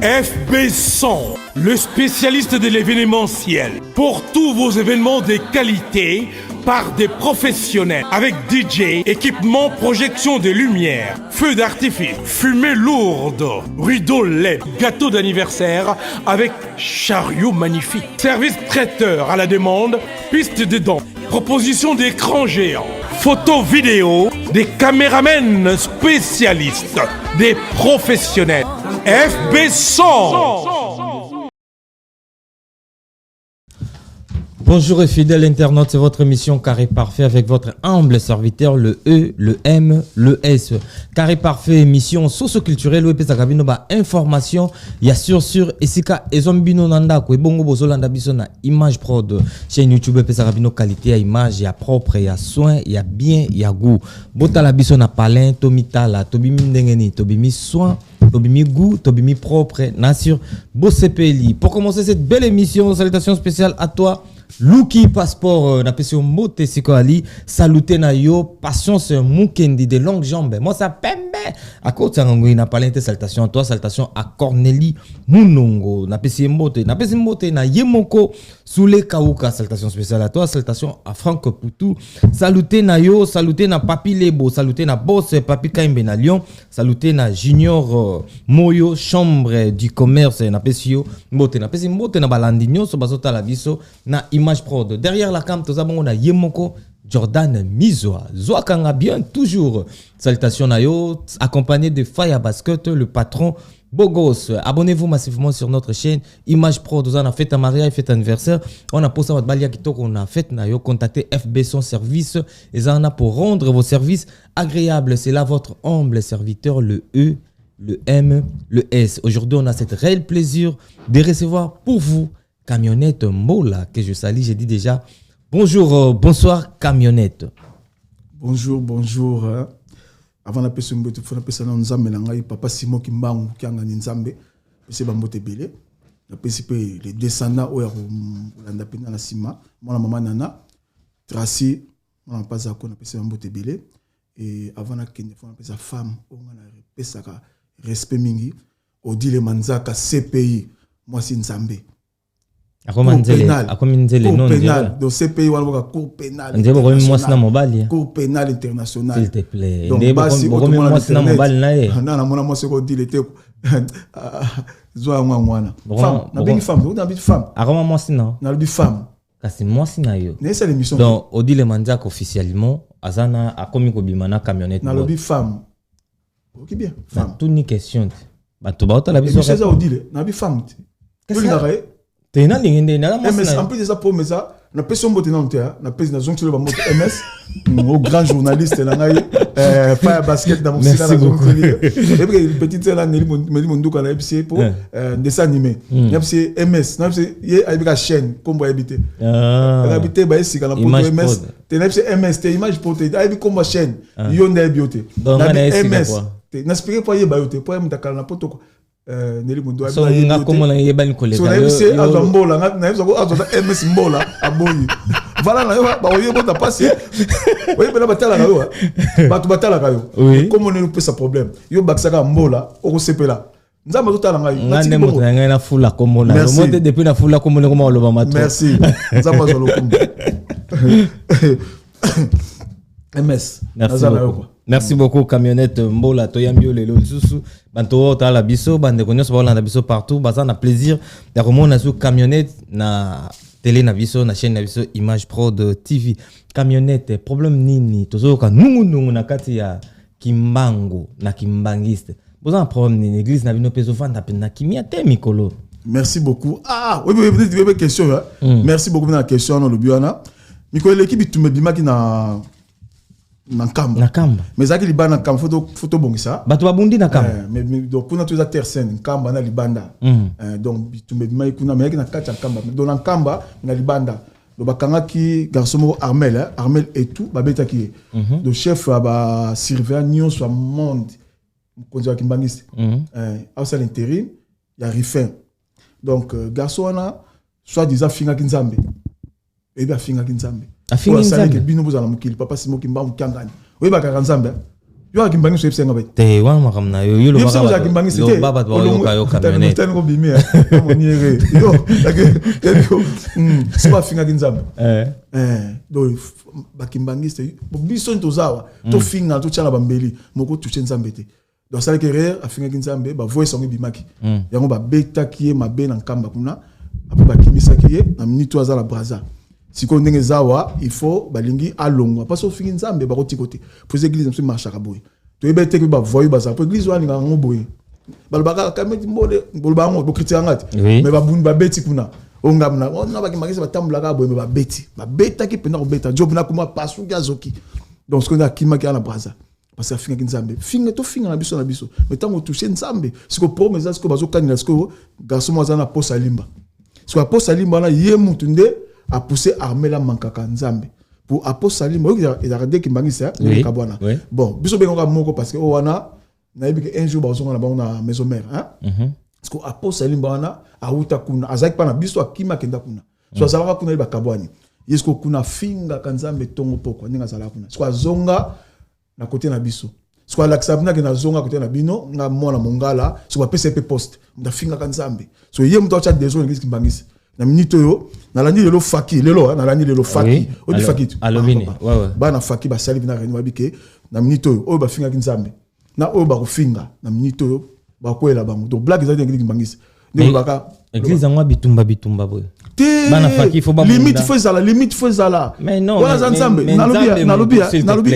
FB100, le spécialiste de l'événementiel. Pour tous vos événements de qualité, par des professionnels, avec DJ, équipement, projection de lumière, feux d'artifice, fumée lourde, rideaux LED, gâteau d'anniversaire avec chariot magnifique, service traiteur à la demande, piste de danse, proposition d'écran géant, photo vidéo, des caméramens spécialistes, des professionnels. FB100. Bonjour et fidèles internautes, c'est votre émission Carré Parfait avec votre humble serviteur, le E, le M, le S. Carré Parfait, émission socio-culturelle, où il information, il y a sur Esika et Zombino Nanda, quoi, bongo bozolanda bisona, image prod, chaîne YouTube, pesarabino qualité, image, il y a propre, il y a soin, il y a bien, il y a goût. Botala bisona palin, tomitala, tobimi ndengeni, tobimi soin, tobimi goût, tobimi propre, nature, beau CPLI. Pour commencer cette belle émission, salutations spéciales à toi. Luki Passeport, na pession mote siko ali, saluté na yo, patience moukendi de longues jambes. Moi ça pembe. À côté ngui na palente salutation à toi, salutation à Cornélie Munongo, na pession mote na Yemoko Soule Kauka, salutation spéciale à toi, salutation à Franck Poutou, saluté na yo, saluté na Papi Lebo, saluté na Boss Papi Kaimbe na Lyon, saluté na Junior Moyo, chambre du commerce na pesio mote na Balandinho, so bazota la biso na Image Prod. Derrière la cam, tous avons Yemoko Jordan Mizoa. Zoakanga bien toujours. Salutations Nayo, accompagné de Fire Basket, le patron Bogos. Abonnez-vous massivement sur notre chaîne Image Prod. On a fait un mariage, fait un anniversaire. On a posté votre balia qui on a fait Nayo. Contactez FB100 service. Et ça en a pour rendre vos services agréables. C'est là votre humble serviteur, le E, le M, le S. Aujourd'hui, on a cet réel plaisir de recevoir pour vous Camionnette Mola, que je salue, j'ai dit déjà. Bonjour, bonsoir Camionnette. Bonjour. Avant la personne, il faut appeler ça dans Nzambe, papa Simon Kimbangu, qui a gagné Nzambe, c'est Bambote Belé. Les descendants, où il y a la Sima, moi la maman Nana, Tracy, moi la pas à quoi on appelle ça Bambote Belé. Et avant la Kenya, il faut appeler ça femme, on a ça respect mingi, Odile Manzaka, CPI, moi c'est Nzambe. Cour pénal. Donc CPI, on a cour pénal. Cour pénal international. S'il te plaît. Donc, donc, Odile Manzak officiellement, Azana a commis Kobimana camionnette. Na lobby femme. Ok bien. Femme. Tout une question. Bah tu vas la biso. C'est ça Odile. Na lobby femme. T'es na lingende na MS en plus de ça pour mais ça na personne bote na ntea na pèse na zonk sur le bambo MS au grand journaliste là ngai Fire Basket dans mon site na zonk et puis petite là Nelly Monduka na FC pour dessin animé FC MS na FC y a une chaîne comme habiter habiter ba ici kana pour MS t'es na FC MS t'es image pour t'es avec comme chaîne yonda bioté na MS na expliquer pour y ba yoté pour me takala na poto Nelly Monduka so nga comme na yeba ni collègue so na FC azombola na FC azota MS mbola aboyi voilà na yo ba oye bota passer oye bela batala na yo ba tu batala ka yo comme on ne peut ça problème yo baksaka mbola o sepela nzamba totala ngai ngane moto na ngai na fula comme na monte depuis na fula comme na ko lo ba mato merci nzamba zo lo kumba MS merci beaucoup camionnette mbola toyambio lelo lisusu banto ta la biso bande konyo so balanda biso partout bazana plaisir ya komona sur camionnette na télé na biso na chaîne na biso Image Prod TV. Camionnette problème nini tozoka nungu na kati ya kimbangu na kimbangiste bozana problème ni église na bino peso vanda pena kimia te mikolo. Merci beaucoup. Oui, question merci beaucoup pour la question dans le biona mikolo l'équipe tu me bima ki na Nakamba. Mais ça qui libana Nakamba photo bongisa. Bato babundi Nakamba. Mais donc kuna tu za terre saine Nakamba na libanda. Donc tu me mai kuna mais na kati Nakamba. Donc Nakamba na libanda. Le bakanga qui garçon Armel et tout babeta qui. Le chef ba surveillant nion soit monde. Konza kimbangiste. À ça l'intérim, il y a Rifin. Donc garçon na soit disant finga kinzambe. Et bien finga kinzambe. Afinga nzambe que bino bozala mukili papa Simon Kimba mukangani. Oui ba karanzambe. Yo akimbangi so epsenga ba. Te wana makamna yo yo lo baba. Yo baba to yo camionnette. Tani ko bimi amoniere. Yo yo soba finga kinzambe. Do bakimbangi c'est biso ntozawa to finga to tshana bambeli moko toucher nzambe te. Donc ça que rare afinga kinzambe ba voice songi bimaki. Yango ba beta kiye mabe na nkamba kuna après bakimisa kiye na minito azala braza. Si on est zawa, il faut balingi alongwa parce que fingi nzambe ba koti côté pour église mso marcha ka boy to ebete ke ba voyu ba za pour église wani nga ngoboy balbaka kameti mbole bolba ngo bo chrétien ngati mais ba bundu ba beti kuna ongamna ona ba kimagisa ba tambula ka boy ba beti ba beta ki pena ko beta job na kuma pasu gazoki donc ce qu'on a kimaki ala braza parce que fingi nzambe fingi to fingi na biso mais tant on toucher nzambe ce que promesse ce que bazo kanila ce que garçon mo za na posa limba ce que posa limba na ye mutunde a poussé armée la mankaka nzambe pour apôtre Salim il a regardé qui mangé ça bon biso benga moko parce que wana na yebike un jour bazonga na bana maison mère hein parce que apôtre Salim bana a uta kuna azaki pa na biso akima kenda kuna so azalaka kuna ba kabwani yesko kuna finga kanzambe tongo poko ninga zala kuna so azonga na côté na biso so alaksabna ke na zonga côté na bino nga mona mongala so ba PCP poste nda finga kanzambe so yé muto cha dezo ngisi kimbangisi na minute yo na landi lelo faki lelo na landi lelo faki o di faki alobini ba na faki ba sali bina reni babike na minute yo o ba finga kinzambe na o ba ko finga na minute yo ba ko ela bango donc blague za ngiki bangisi ne baka église ngwa bitumba boy ba na faki fo ba limite fo zala mais non wala za nzambe na lobia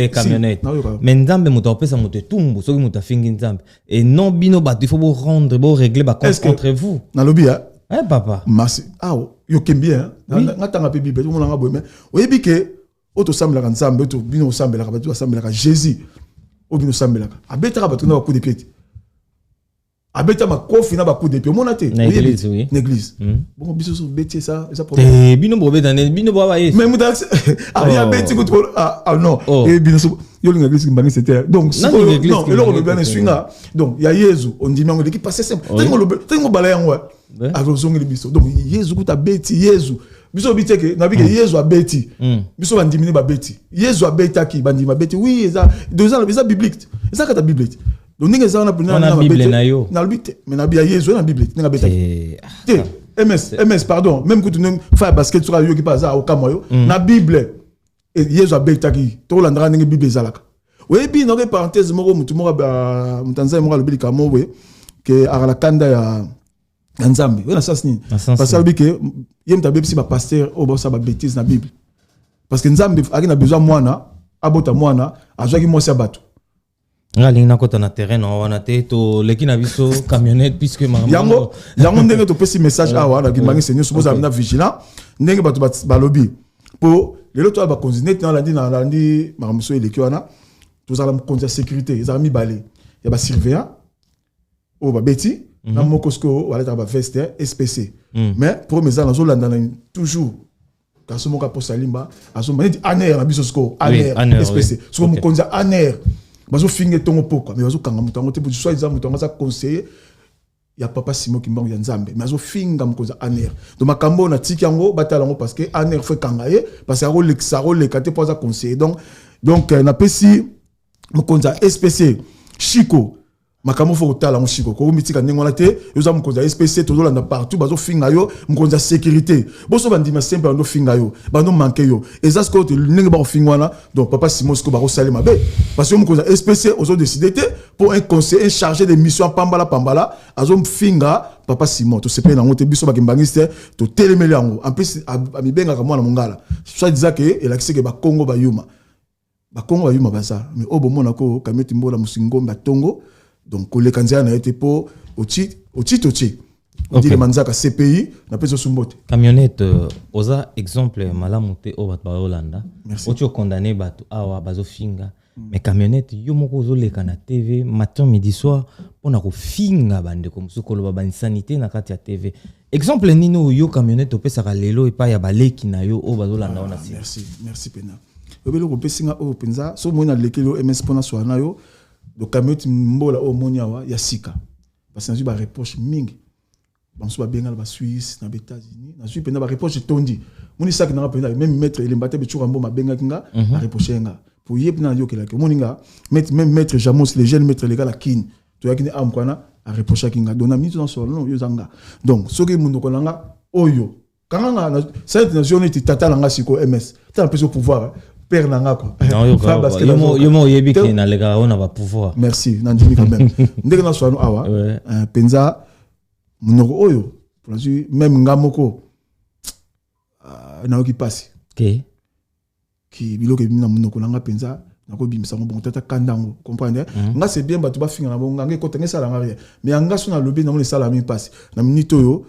camionnette mais nzambe muto opesa muto tumbu soki muto fingi nzambe et non bino ba il faut bo rendre bo régler ba contre vous na lobia papa. Merci. Ah, yo kembien. Ngatanga pe bible, tout nga boyme. Oyebi ke auto sambela kan nzambe, auto bino sambela ka batu sambela ka Jésus. O bino sambela ka. Abeta ka batu na coup de pied. Abeta ma kofi na ba coup de pied. Mona te. L'église oui. L'église. Bon biso so beti ça problème. Bino bo beta bino bo ba yes. Mais muta ya beti ko non. Et bino so yo l'église kimbangi c'était. Donc non, et là on bien swinga. Donc ya Yesu, on dit mais qui passer simple. Tengo balaya ngwa. Donc Yesu kuta beti Yesu biso biteke na bike Yesu a beti biso bandimini ba beti Yesu a beta ki bandima beti oui ça deux ans ça biblique ça ka ta biblique donc ninga za na bible na yo na bite mais na bia Yesu na biblique ninga beta MS pardon même que tu ne fais basket sur yo ki pas ça au kamoyo na bible Yesu a beta ki to landra ninga bible zalaka oui bi no parenthèse moko mutu moko ba mutanza moko le bilika mo we que à la kanda ya nzambe wena sas nini parce que bike yem ta bebisi ba pasteur o ba sa ba bêtise na bible parce que nzambe akina besoin mwana abota mwana azwaki mosi abatu ngali na kota na terrain na wana te to leki na biso camionnette puisque yango ndenge to pesi message awa na kimbangi seigneur suppose amina vigilant ndenge batu ba lobby po lelo to ba continuer na landi makamso eleki wana to za la konza sécurité ezala mi balé ya ba surveillant o ba beti na mokosko wala ta ba veste SPC mais pour mes ans zolanda toujours quand ce moka pour salimba aso mani aner na biso sko aner SPC so mo konza aner bazo finge tongo poko mais bazo kanga mutango te pour soit ils mutango ça conseiller ya papa Simon Kimbangu ya Nzambe mais azo finga mo konza aner donc makambo na tiki yango batala ngo parce que aner fait kangaye parce que ro le kate pour ça conseiller donc na pesi mo konza SPC Chico makambo fo kotala ngo Chico ko mitika ndengona te yoza mukonza SPC to landa partout bazo finga yo mukonza sécurité boso bandima simple ando finga yo bando manke yo eza sko te ndenge ba fingwana donc papa Simon sko ba ko salema be parce que mukonza SPC ozo décider te pour un conseiller chargé de mission pambala azo finga papa Simon to sepe na ngote biso ba kimbangiste to telemeli yango en plus ami benga ka mwana mongala soit disait que elakise ke ba Congo ba yuma baza mais obo mona ko kameti mbola musingomba tongo donc les candidats n'a été pour au titre on dit les manzaka CPI na peso sumbote camionnette oza exemple malamuté au bat Holanda ocho condamné bato awa bazo finga mais camionnette yo moko zo leka na TV matin midi soir pona ko finga bande comme sukolo ba insanité na kati ya TV exemple nino yo camionnette opesa ka lelo epa ya baleki na yo o bazo landa ona si merci pena obelo ko pesinga o penza so mona lekelo MS pona soana yo donc camionnette mbola o moniawa ya sika parce que ba reproche mingi banso ba benga ba Suisse na États-Unis na Suisse pena ba reproche tondi moni saki na pena même mettre ele mbate be chura mbo mabenga kinga ba reproche nga pour yep na yo kelaki moninga même maître Jamos les jeunes maître les gars la kin to yakini amkwana a reprocher kinga dona minute dans son non yo zanga donc soki mundo kolanga oyo kanga cette nation est tata langa siko MS t'as un peu au pouvoir père nanga quoi non yo yebi ki na lega on va pouvoir merci nandimi quand même ndenge na so awa penza munoko oyo pour même ngamoko na oki passe qui biloke bimina munoko nanga penza nako bimisa ngo bon tata kandango comprendre nga c'est bien batu ba finga na bonga nge kotenga sala ngari mais anga sona lobi na mo sala mi passe na minute oyo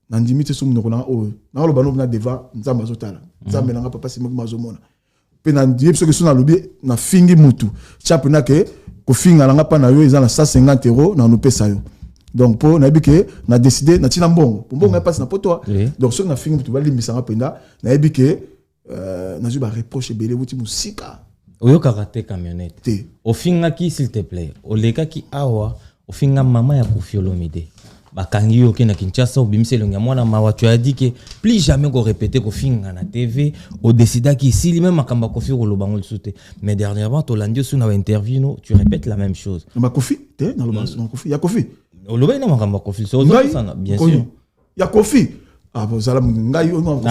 na ndimite so munoko nanga oyo na lo bano na deva nzamba zotala nzamba nanga papa simo mazomona pe na ndie so ke sona lobi na fingi mutu chape na ke ko finga nanga pa na yo eza na 150 € na no pesa yo donc pour na bike na décider na tina mbongo mbongo passe na poto donc so na fingi mutu ba limbisa nga penda na bike na ju ba reproche belé wuti musika oyo karate camionnette ofinga ki s'il te plaît oleka ki awa ofinga mama ya Koffi Olomide bakangi yo ke na Kinshasa obimise longa mwana mawa tu as dit que plus jamais go répéter kofinga na TV o décida ki si même makamba Koffi Olobango le souté mais dernièrement to landio suna ba interview no tu répètes la même chose na Koffi te na lo Koffi ya Koffi oloba ina makamba Koffi so ça bien sûr ya Koffi ah bon ça la ngai on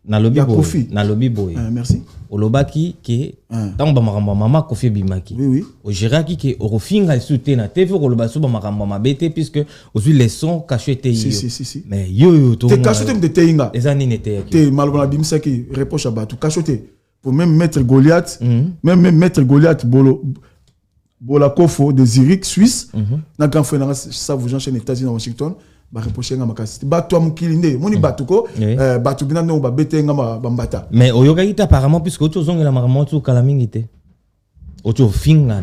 na lobby boy merci olobaki ke tant ba makamba mama Koffi bimaki oui o giraki ke ofinga souté na TV oloba so ba makamba mabete puisque aussi les sons cachetés si mais yo to te cacheté me te inga ezani nete te malbona bimisa ki reproche ba tout cacheté pour même mettre Goliath même mettre Goliath bola kofo de Zurich Suisse na grand frère na ça vous enchaîne États-Unis Washington ba reprocher nga makasi bato amukilinde moni batuko batu bina no ba betenga ba mbata mais oyokaki apparemment puisque auto zongela makambo tu kala mingi te auto finga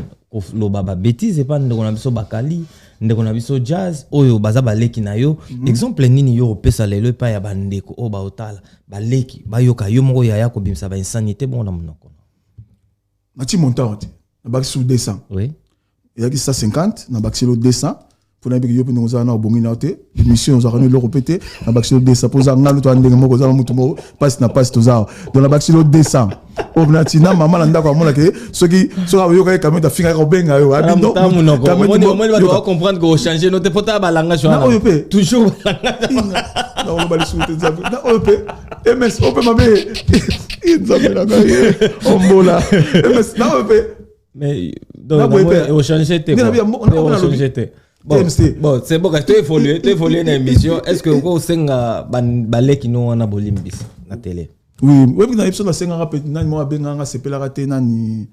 lo baba bêtise pas ndeko na biso bakali ndeko na biso jazz oyo baza baleki na yo exemple nini yo pesa lelo pa ya bandeko o ba otala baleki bayoka yo moko ya ko bimisa ba insanité bon na monoko mati montant na baki sous 200 oui il y a qui 150 na baki sous 200 pour na biki yo pino za na obongi na te mission za rano lo répéter na baki sous 200 pour za ngalo to andenge moko za mutu mo passe na passe to za dans la baki sous 200 obnatina mama na ndako amona ke soki so yo ka kameta finga ko benga yo abindo kameta doit comprendre que changer notre pota balanga jo toujours na on bali sous te za na ope MS ope mabe nzamela ga ombola MS na ope mais donc on changer te on changer te bon c'est bon que tu évoluer dans l'émission est-ce que ko senga baleki no na bolimbis na télé oui oui na épisode na senga rapide nani mo benga nga sepela raté nani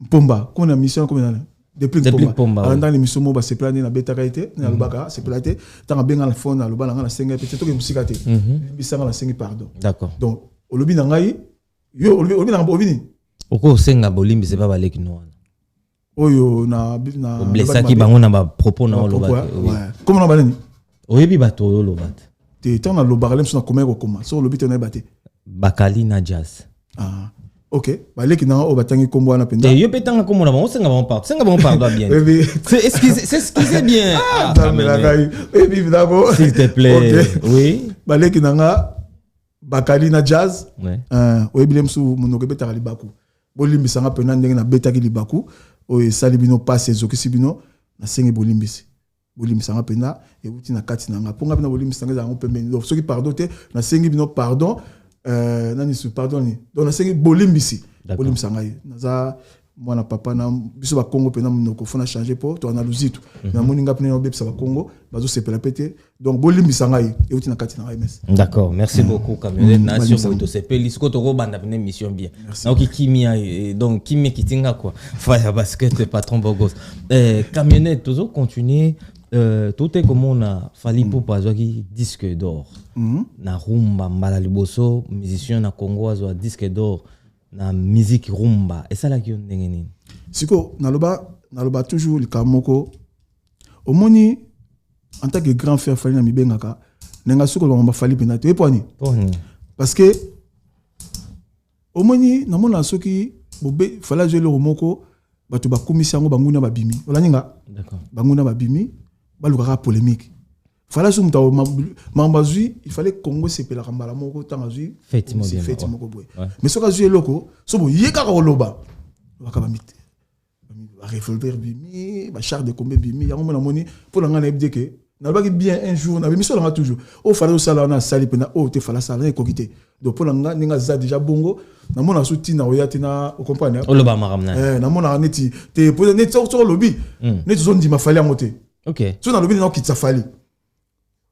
Pomba ko na mission ko na depuis Pomba dans l'émission mo ba sepela na beta kaité na lobaka sepela té tanga benga na phone na lobala nga na senga peut-être to ke musika té bisanga na sengi pardon d'accord donc olobi na ngai yo olobi na obini oko senga bolimbis c'est pas baleki no oyo na blessaki bango na ba propos na loba comment na baleni oyebi bato yo loba te tant na lobarlem so na comment ko koma so lobi te na baté bakali na jazz OK baleki na o batangi kombo na penda yo petanga kombo na bango senga bango pardon bien c'est excusez bien évidemment s'il te plaît oui baleki na nga bakali na jazz oyebi lemsu monoko betaka libaku bolimbisa nga pena ndenge na betaki libaku o salibino passe ezokisi bino na sengi bolimbisi nga pena e wuti na kati na nga ponga pena bolimbisa nga zango pembeni donc soki pardon te na sengi bino pardon nani su pardon ni donc na sengi bolimbisa nga naza mwana papa na biso ba Congo pena monoko fona changer po to na luzitu na moninga pena obebisa ba Congo bazo sepela pété donc bolimbisa nga e wuti na kati na nga mes d'accord merci beaucoup Camionnette nation pour to sepeli ce que to ko banda pena mission bien donc kimia donc kimia kitinga quoi fire basket patron bogos Camionnette toujours continuer tout est comme on a fallu pour pas qui disque d'or na rumba mbala liboso musicien na Congo azo disque d'or na musique rumba et ça la qui on ndenge nini siko naloba toujours le kamoko omoni en tant que grand frère fali na mibengaka nenga siko lo mba fali penate e poni parce que omoni na mona soki bobe fala jelo moko bato ba komisi yango banguna babimi ola ninga d'accord banguna babimi balukaka polémique fallait sur Mambazui, il fallait Congo s'épelle la Rambala moko tangazui. Effectivement bien. Effectivement moko boy. Mais ce cas loko, so bo yeka roloba. Wakaba mite. Ba revolver bimi, ba char de combat bimi, ya mona moni pour la ngana ebdeke. Na ba bien un jour, na bimi so la toujours. O fallait ça là na sali pena o te fallait ça là kokité. Donc pour la ngana ninga za déjà bongo, na mona souti na oyati na o comprendre. O loba maramna. Na mona neti te pour neti sur lobby. Neti zone di ma fallait amote. OK. So na lobby na kitsa fallait.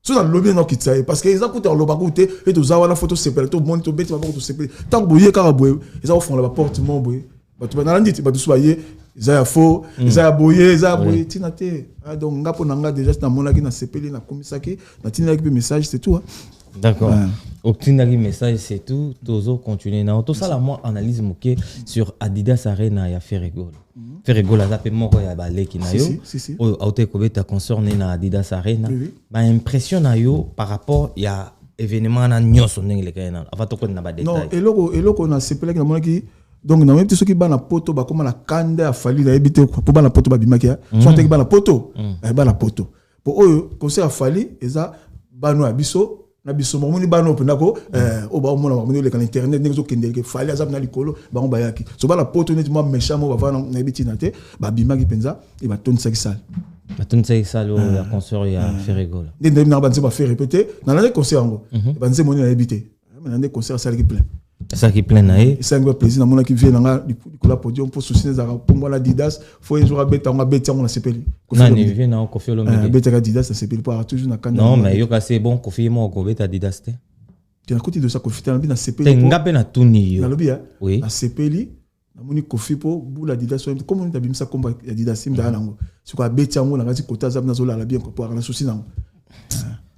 So dans le lobby non kitsaye parce que ils ont coûté en loba coûté et tous avoir la photo séparée tout monde tout bête va tout séparé tant que boyer caraboué ils ont font la porte mon boy bah tu vas dans dit bah tu soyez ils ont faux ils ont boyer ils ont boyer tinate ah donc ngapo nanga déjà na mona ki na séparé na komisaki na tinaki pe message c'est tout. D'accord. Au tinaki message c'est tout tozo continuer na tout ça la moi analyse moké sur Adidas Arena ya Ferrigol. Ferrigol a zappé moko ya baleki na yo o auto kobeta concert na Adidas Arena ba impression na yo par rapport ya événement na nyoso ndenge le kana avant to na ba détail. Non eloko na sepelaki na monaki donc na même tout ce qui ba na poto ba comme la kanda a fallu na ebité pour ba na poto ba bimaki ya so te ba na poto ba na poto pour oyo concert a fallu eza bano abiso na biso momoni bano pendako o ba mona ba moni le kan internet ngezo kendeke fali azab na likolo ba on ba yaki so ba la poto net moi méchant mo ba na ebiti na te ba bimaki penza e ba ton saki sal ba ton saki sal ya concert ya Ferrigol ndem na ba nze ba faire répéter na na concert ngo ba nze moni na ebité na na concert sal ki plein ça qui plein na e c'est un grand plaisir na mona ki vient na likolo podium pour soutenir za pombo la Adidas faut un jour a beta on a beta on a sepeli nani vient na Kofi Olomide beta Adidas ça sepeli pas toujours na kanda non mais yo ka c'est bon Kofi mo ko beta Adidas te tu na côté de ça Kofi ta na sepeli te ngape na tuni yo na lobi oui na sepeli na moni Kofi po bula Adidas comme on tabim ça comme Adidas sim da nango c'est quoi beta ngo na ngati kota za na zola la bien ko pour na souci nango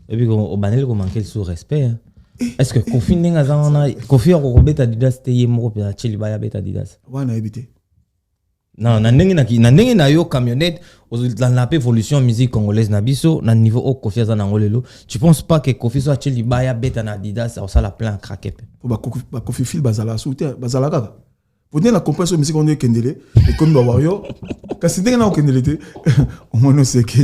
et puis au banel ko manquer sous respect. Est-ce que Kofi n'enga zana Kofi ko beta Adidas te yemo pe chili baya beta Adidas wana ebité non na ndenge na yo camionnette dans la évolution musique congolaise na biso na niveau au Kofi za na ngolelo tu penses pas que Kofi soit chili baya beta na Adidas ça la plein craquer pour ba Kofi fil bazala souter bazala kaka pour la compréhension musique on est kendele et comme ba wario kasi ndenge na kendele te au moins c'est que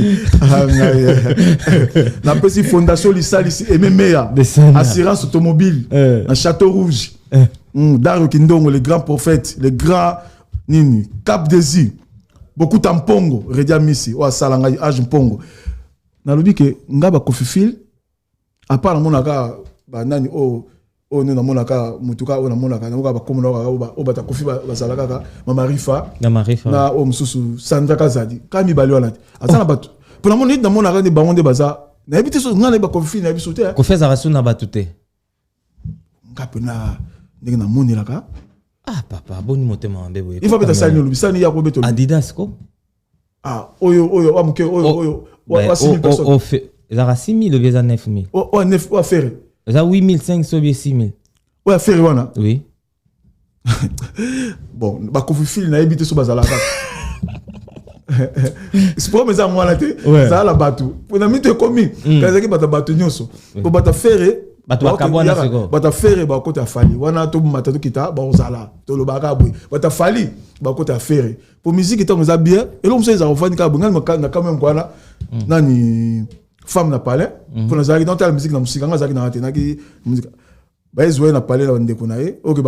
la petite fondation lisalisi MMA assurance automobile na Château Rouge Dario Kindongo le grand prophète le grand nini Cap des Îles beaucoup tampongo Redia Misi o salanga age mpongo na lobi ke ngaba Kofi fil à part la monaka ba nani o nous na monaka mutuka o na monaka na ba komo na o bata Kofi ba salaka mama Rifa na o msusu Sandra Kazadi kami bali wana azana batu pour la monite na monaka ni bango de baza na ebité so ngana ba Kofi na biso te Kofi za rasu na batute ngape na ndenge na monelaka ah papa boni motema mbebo il faut beta sali no lubisani ya ko beto Adidas ko oyo amuke oyo wa 6000 personnes o fait za 6000 ou bien 9000 o 9 o affaire ça 8500 ou bien 6000 o affaire wana oui bon ba Kofi fil na ebité so bazala ka c'est pour mes amours là ça la batu pour na mite komi kaza ki bata batu nyoso ko bata faire batu akabwana seko bata faire ba kota fali wana to mata to kita ba ozala to lo baka boy bata fali ba kota faire pour musique to za bien et l'homme ça refani ka bunga na quand même quoi nani femme na parler pour na zaki dans la musique na musique nga zaki na tena ki musique ba ezwe na parler na ndeko na ye OK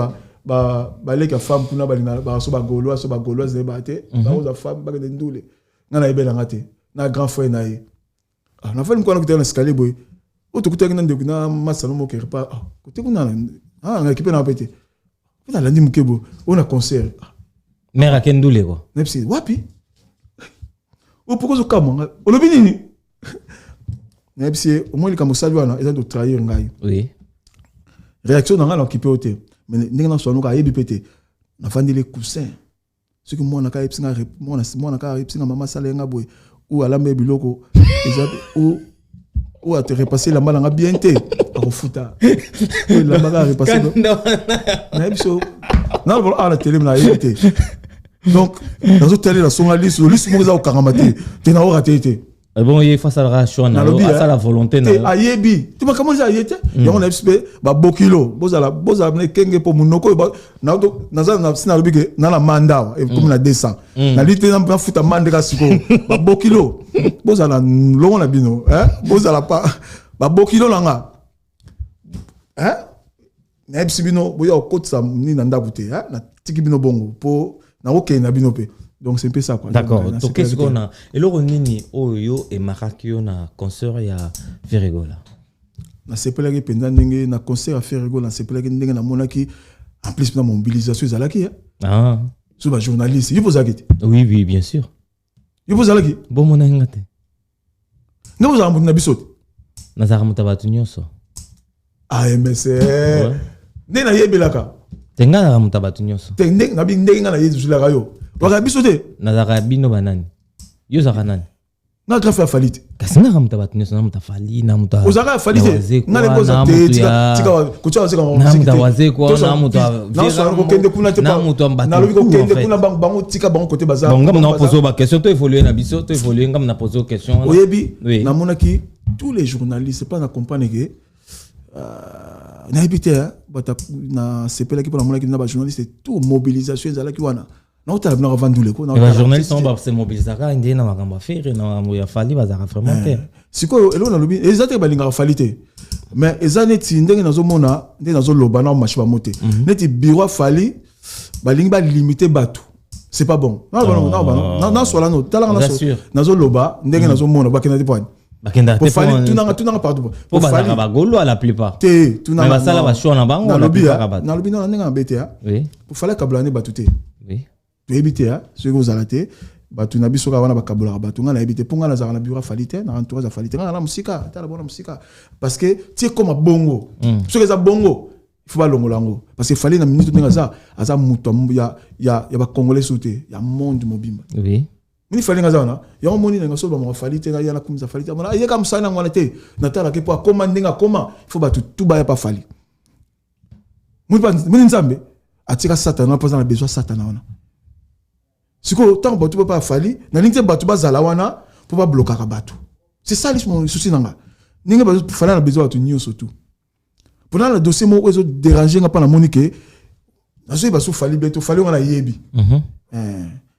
ba leka femme kuna ba so ba gauloise de baté ba oza femme ba de ndule ngana ibela ngate na grand frère na ye na femme ko na kutana escalier boy o to kutana ndeko na masalo mo quelque part côté kuna na équipe na pété kuna lundi mukebo on a concert mère akendule ko nepsi wapi o pourquoi zo kama o lobi nini nepsi au moins le kamosali wana ils ont de trahir ngai oui réaction dans la occupé hôtel mais ndenge na so no ka yebi pété na fandi les coussins ce que moi na ka epsinga moi na ka epsinga mama salenga boy ou ala me biloko déjà ou a te repasser la malanga bien té a futa la malanga repasser na ebiso na la télé na yete donc dans autre télé la songa liste mo za o karamate te na o raté té Bon, il faut ça la choix, ça la volonté. Ayebi, tu m'as comment ça ayete? Il y a un expert, bokilo, bozala kenge pour mon noko, na la manda, et comme la descend. Na lite na pas futa mandeka siko, bokilo, bozala longo na bino, bozala pas, bokilo langa, na ebsibino, boya okot sa ni nanda bute, na tiki bino bongo, po na oke na bino pe. Donc c'est un peu ça quoi. D'accord. Donc qu'est-ce qu'on a? Et le Ronini Oyo et Marakio na concert ya Ferrego là. Na sepelaki penda ndenge na concert à Ferrego na sepelaki ndenge na monaki en plus na mobilisation ezalaki Ah. Sur ba journaliste, il faut zakiti. Oui oui, bien sûr. Il faut zalaki. Bon mona ngate. Ne vous en na bisote. Na zaramuta batu nyonso. Ah mais c'est ne na yebelaka. Tenga na muta batu nyonso. Tenge na bi ndenge na yezu la rayo. Waka bisote. Na zara bino banani. Yo zara nani? Na trafa falite. Kasi na ramuta batu nyonso na muta fali na muta. Ozaka falite. Na le boza te tika kucha zeka mo. Na muta waze ko na muta. Na so ko kende kuna te pa. Na muta mbatu. Na lobi ko kende kuna bango tika bango côté bazar. Bon ngam na poser ba question to évoluer na biso to évoluer ngam na poser question. Oyebi na monaki tous les journalistes pas na comprendre que na habité bata na sepela ki pour na monaki na ba journaliste tout mobilisation ezala ki wana. Na otala na vendre ko na. Les journalistes sont ba se mobiliser ka indi na makamba faire na ya fali bazara vraiment te. Siko elo na lobi ezate ba linga falite. Mais ezaneti ndenge nazo mona ndenge nazo loba na marché ba moté. Neti bureau fali ba linga ba limiter batu. C'est pas bon. Non soit là non. Tala nazo loba ndenge nazo mona ba kena point. Bakenda te fali tout na pardon. Pour fali ba golo à la plupart. Te tout na ba sala ba show na bango na plupart ba. Na lobi na ndenge mbete ya. Oui. Pour fali kablane batuté. Oui. Tu éviter ce que vous allez batu na biso ka wana bakabola batu nga na éviter ponga na zara na bureau falite na entourage falite nga na musika ta la bonne musika parce que tu es comme bongo ce que ça bongo il faut pas longolango parce que fallait na minute ndenge za aza muto ya ba congolais sauté ya monde mobimba oui mini fallait ngaza na ya moni na so ba mo falite nga ya na kumza falite mona ye kam sana ngwana te na tala ke po commander nga comment il faut batu tout ba ya pas fali muni nzambe atika satana pas na besoin satana wana. Si tant que tu peux pas fali, na ligne batu bazala wana pour pas bloquer ka batu. C'est ça le souci nanga. Ninga ba fala na besoin tu nyo surtout. Pendant le dossier mo ezo déranger nga pa na monique. Na so ba so fali beto fali wana yebi.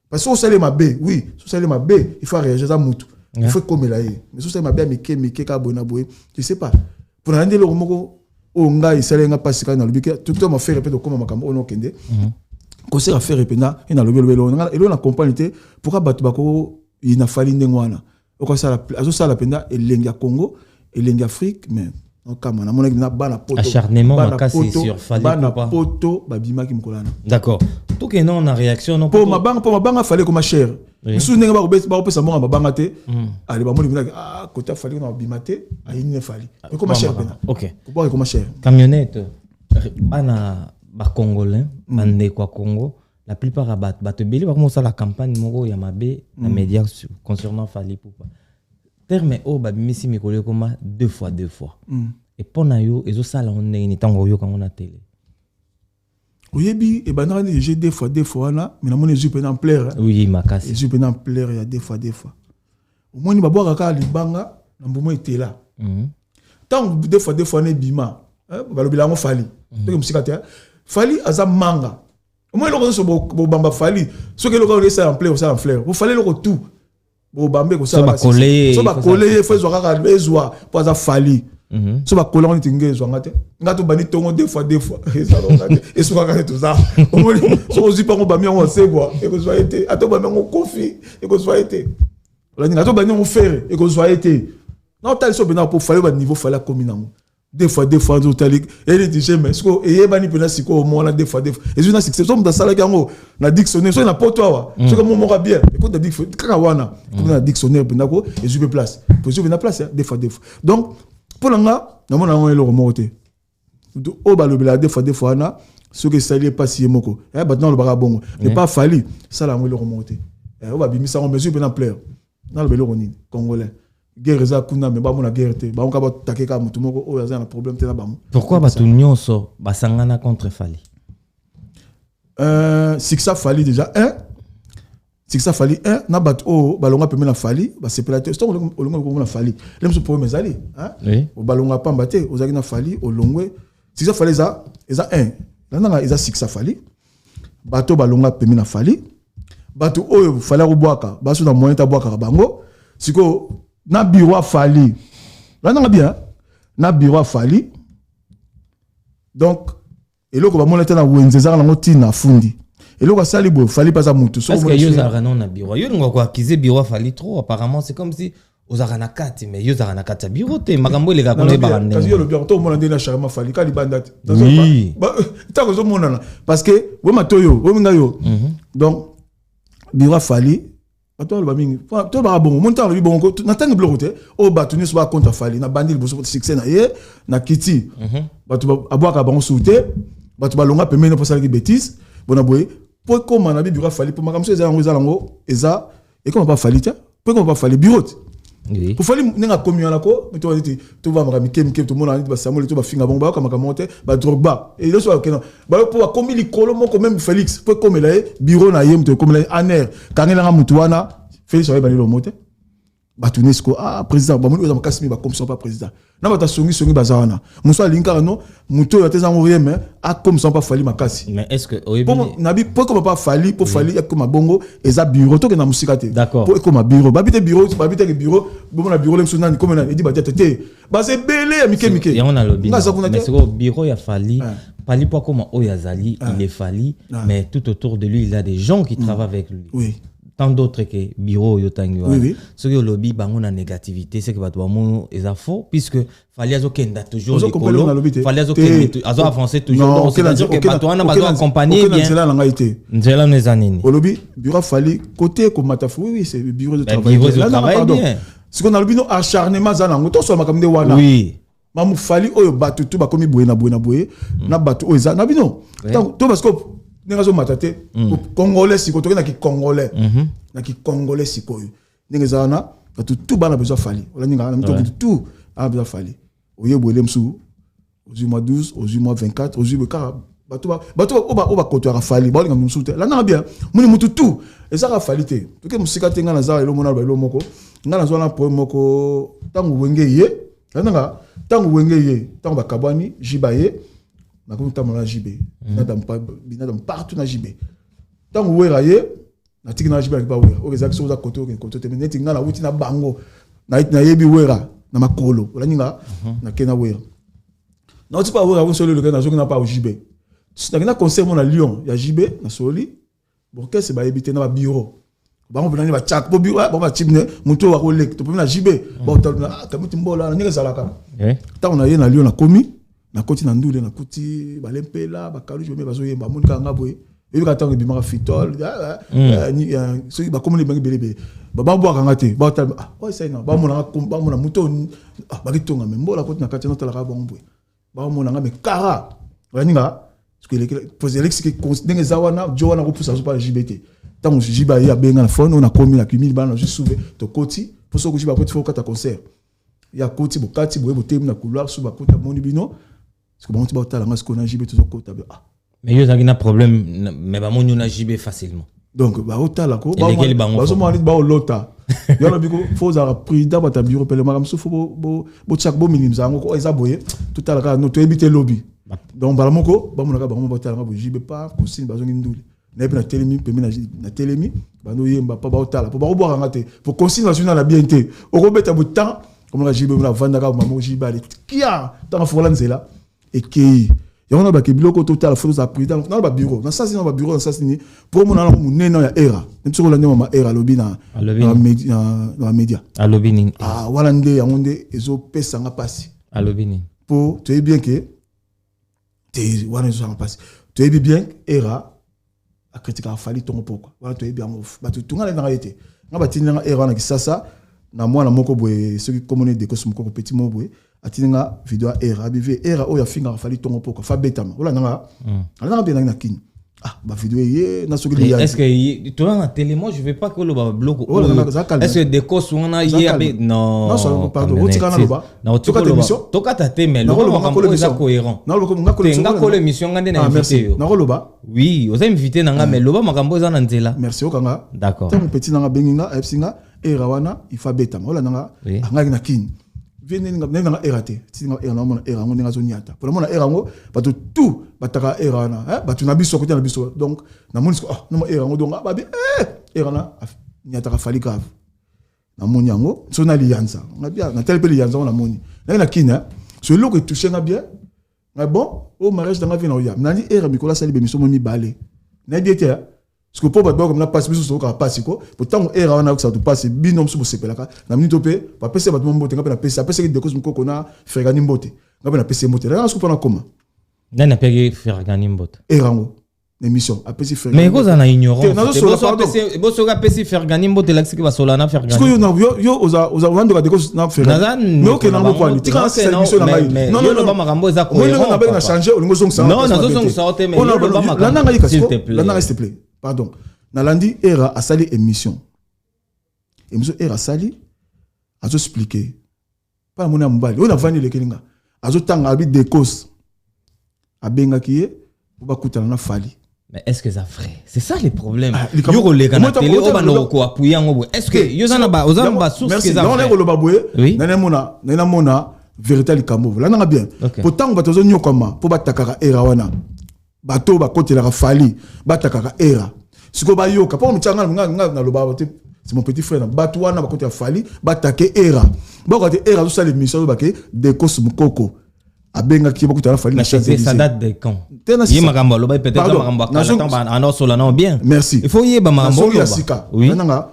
Parce que so sale ma bé, oui, so sale ma bé, il faut réagir ça mutu. Il faut comme là yé. Mais so sale ma bé mike ka bona boy, je sais pas. Pour na ndelo moko o nga isale nga pasika na lobike tout le temps m'a fait répéter comme makambo ono kende. Conseil à faire répéter et dans le vélo et l'on accompagne pourquoi battu bako il n'a fallu ndengwana au quoi ça la penda et l'India Congo et l'India Afrique mais on comme na mon na bana poto acharnement makasi sur fallait bana poto babima ki mkolana d'accord tout que non na réaction non pour ma banga fallait comme cher sous ndenge ba opesa mo ba banga te allez ba mo libina côté fallait na bimate ayi ne fallait comme cher pena OK pour comme cher camionnette bana ba congolais bande kwa Congo la plupart abat batebeli ba commencer la campagne moko ya mabe na médias concernant Fally Ipupa terme o ba misi mikolo koma deux fois et pona yo ezo sala on ni tango yo quand on a télé oyebi e banana j'ai deux fois na mais na moni jupe na plaire oui makasi jupe na plaire ya deux fois au moins ni ba boka ka libanga na mbomo etela tant deux fois ne bima ba lobila ngo Fally donc musika te Fally aza manga au moins le so bo bamba Fally ce que le gars laisse en plaire ça en fleur vous fallait le tout bo bambe ko ça ba coller faut zo ka bezwa pour aza Fally so ba coller on tinge zo ngate ngato bani tongo deux fois ça ngate et so ka tout ça au moins so ozi pa ngo bami on sait quoi et que soit été ato bami on confi et que soit été la ngato bani on faire et que soit été non tal so bena pour Fally ba niveau Fally comme nango deux fois do talik et les DJ mais ce que et bani pena siko au moins deux fois et une succès so dans sala kango na dictionnaire so na poto wa ce que mon mora bien écoute na dictionnaire kaka wana comme na dictionnaire pena ko et je peux place pour je na place deux fois donc pour nga na mona on le remonter o ba le bela deux fois na ce que ça lié pas si moko maintenant le bara bongo ne pas Fally ça la on le remonter o ba bimisa on mesure pena plaire na le belo roni congolais guerre za kuna me ba mona guerre te ba on ka ba takeka mutu moko o yaza na problème te na ba mu pourquoi ba tout nyonso ba sangana contre Fally si que ça Fally déjà c'est que ça fallait un na bat o balonga pemé na fali ba séparateur sto olonga ko na fali les so pour mes ali hein o balonga pamba te ozaki na fali olongwe c'est ça fallait ça un là eza six ça fallait bato balonga pemé na fali bato oyo fallait ko boaka baso na moyen ta boaka bango siko na bureau fali là na bien na bureau fali donc eloko ba moneta na wenzeza na ngoti na fundi eloko sali bo fali pas à mutu parce que yozara non na bureau yo ngo kwa kize bureau fali trop apparemment c'est comme si ozara na kati mais yozara na kati bureau te makambo le ga kone ba parce que yo le bureau to mona ndena charma fali kali bandate oui ta ko zo mona parce que we matoyo we minga yo donc bureau fali ato ba mingi to ba bon monta le bon ko na tangi bureau te o batuni so ba compte fali na bandil bo succès na ye na kiti batu abwaka bango souté batu balonga pemé no pasala ki bêtise bona boy pour comment na bureau fali pour makam so eza ngo eza et comment pas fali tiens pour comment pas fali bureau oui pour fali ninga communion la ko mais to dit to va makam kem to mona ba samuel to ba finga bon ba comme monter ba drogba et le soir que non ba pour comme il kolo moko même Félix pour comme là bureau na yem to comme là aner kangela mutu wana Félix va le monter ba tunesco président ba mon kasmi ba comme ça pas président na ba ta songi bazana muso linka no muto ya teza ngoriem comme ça pas fali makasi mais est-ce que pour nabi pour comme pas fali pour fali comme bongo eza bureau to que na musikate d'accord pour comme bureau babite bureau bon na bureau lemso nani comme na dit ba tete ba c'est belé ya mike et on a le mais c'est au bureau ya fali fali pas comme oyazali il est fali mais tout autour de lui il a des gens qui travaillent avec lui oui tant d'autres que bureau yotangi oui ce que lobby bango na négativité c'est que ba tomo eza faux puisque fallait azokenda toujours fallait azokenda azo avancer toujours c'est-à-dire que ba toana ba accompagner bien nzela na ngaité nzela nezanini lobby bureau fallait côté comme matafu oui c'est bureau de travail bien ce qu'on a lobby no acharnement za nango to so makamde wana oui mamu fallait oyo batu to ba komi boye na batu oyo za na bino to parce que nengazo matate congolais siko to na ki congolais na ki congolais siko nengaza na batu tout bana besoin fali wala ninga na mito tout a besoin fali oye boele msu au mois 12 au mois 24 au mois batu oba koto fali ba linga msu te la na bien muni mutu tout et ça fali te to ke musika te ngana za elo mona ba elo moko ngana zo na po moko tangu wenge ye nanga tangu wenge ye tangu bakabani jibaye na ko tamona na JB na dam partout na JB tant wera ye na tiki na JB ba wera o ezaki so za koto te neti ngala wuti na bango na yebi wera na makolo ola ninga na kena wera na oti pa wera ko solo le na zo na pa o JB na concert mon na Lyon ya JB na soli bon que c'est ba yebite na ba bureau bango bana ni ba chak bo bureau ba chibne muto wa ko lek to na JB ba ta kamuti mbola na ninga zalaka tant na ye na Lyon na komi na koti na ndule na kuti balempela bakalu jome bazoyemba monika ngabwe ebi katanga bimaka fitol so ba komone bangi belebe ba bo akanga te ba ta o saina ba mona muto ba kitonga membola koti na kati na tala ka bongwe ba mona ngame kara raninga parce que les poser l'expliquer ndenge zawana jowana ko pusa so pa JBT tango jiba ya benga na phone na komi na kimi bana je souve to koti pour so ko jiba koti fo kata concert ya koti bokati boye botem na couloir so ba kota moni bino parce que bon tu vas au talent ce qu'on a JB tout côté mais yo zaki na problème mais ba mon na JB facilement donc ba au talent ko ba so mo ali ba o lota yo lo biko faut za président ba ta bureau pele makam so fo bo chak bo minimza ngo ko eza boye tout talent ka no to ebite lobby donc ba moko ba mo na ka ba mo ba talent ba JB pas consigne ba zo ngi nduli na pe na telemi pe na telemi ba no yemba pa ba o talent po ba o bo ngate pour consigne national la bienté o ko beta bu temps comme la JB na vanda ka mamo JB ali kia tant fo la nzela et qui y a un biloko total faut za président dans le bureau dans ça c'est dans le bureau dans ça c'est pour mon na munene ya era même sur la ndema era lobby na média à lobby wala nde ya nde ezo pesa nga pasi à lobby pour tu es bien que tu wala ezo nga pasi tu es bien era a critiquer a fali ton pourquoi wala tu es bien ba tu tunga na été nga batinga era na kisasa na mwana moko boye ceux qui communiquent des cosmos ko petit mo boye atinga video era bive era o ya finga fali tongo poko fa betama ola nanga ala bien na kin ah ba vidéo yé na soki ya est-ce que tu as la télé moi je veux pas que le bloc est-ce que des causes on a non non pardon on tika na loba non tu ka émission to ka tate mais le makambo est cohérent na loba nga ko l'émission ngande na invité na loba oui aux invité na nga mais loba makambo za na nzela merci okanga d'accord tant petit na nga benginga epsinga erawana ifa beta ola nanga ngaki na kin viene nga erate tinga era na mona era ngo nga zonyata pour mona era ngo bato tout bataka era na bato na biso côté na biso donc na moni ah no era ngo donc babi era na nyata ka fali grave na moni yango so na lianza na bien na tel pe lianza na moni na kina so loko toucher nga bien na bon au mariage dans nga vient oya nani era mikola sali be miso mo mi balé na diete parce que pour battre comme na passe biso so ka passe ko pourtant era wana ko sa to passe binom so sepelaka na minute pe pa pese batmo mbote nga pe na pese pese de cause mko na fergani mbote nga pe na pese mbote na so pana koma na pege fergani mbote era ngo émission apesi fergani mais cause na ignorance bo so ka pese fergani mbote la que va solana fergani parce que yo oza wando ka de cause na fergani mais ok na ngo kwani tika c'est émission na ngai non non ba makambo za ko on a changer au lingo song non non song ça mais on a la nanga s'il te plaît pardon Nalandi era a sali émission era sali a expliqué pas mon ambali on a vani le kelinga azo tanga abi de cause abenga kié pour ba kutana na fali mais est-ce que ça vrai c'est ça les problèmes yo kolega na télé o bana ko appuyer ngo est-ce que yo zana ba ozamba source que ça non on ko baboué nana mona vérité likambo là na bien pourtant ba tozo nyokoma pour ba takaka era wana bato ba kotela fali ba takaka era siko ba yoka pa mutanga nga na loba c'est mon petit frère bato wana ba kotela fali ba take era ba ko te era so les missions ba ke de cos mukoko abenga ki ba kotela fali na chance ça date de quand yi makambo loba peut-être makambo akala en osola non bien merci il faut y ba makambo ya sika nanga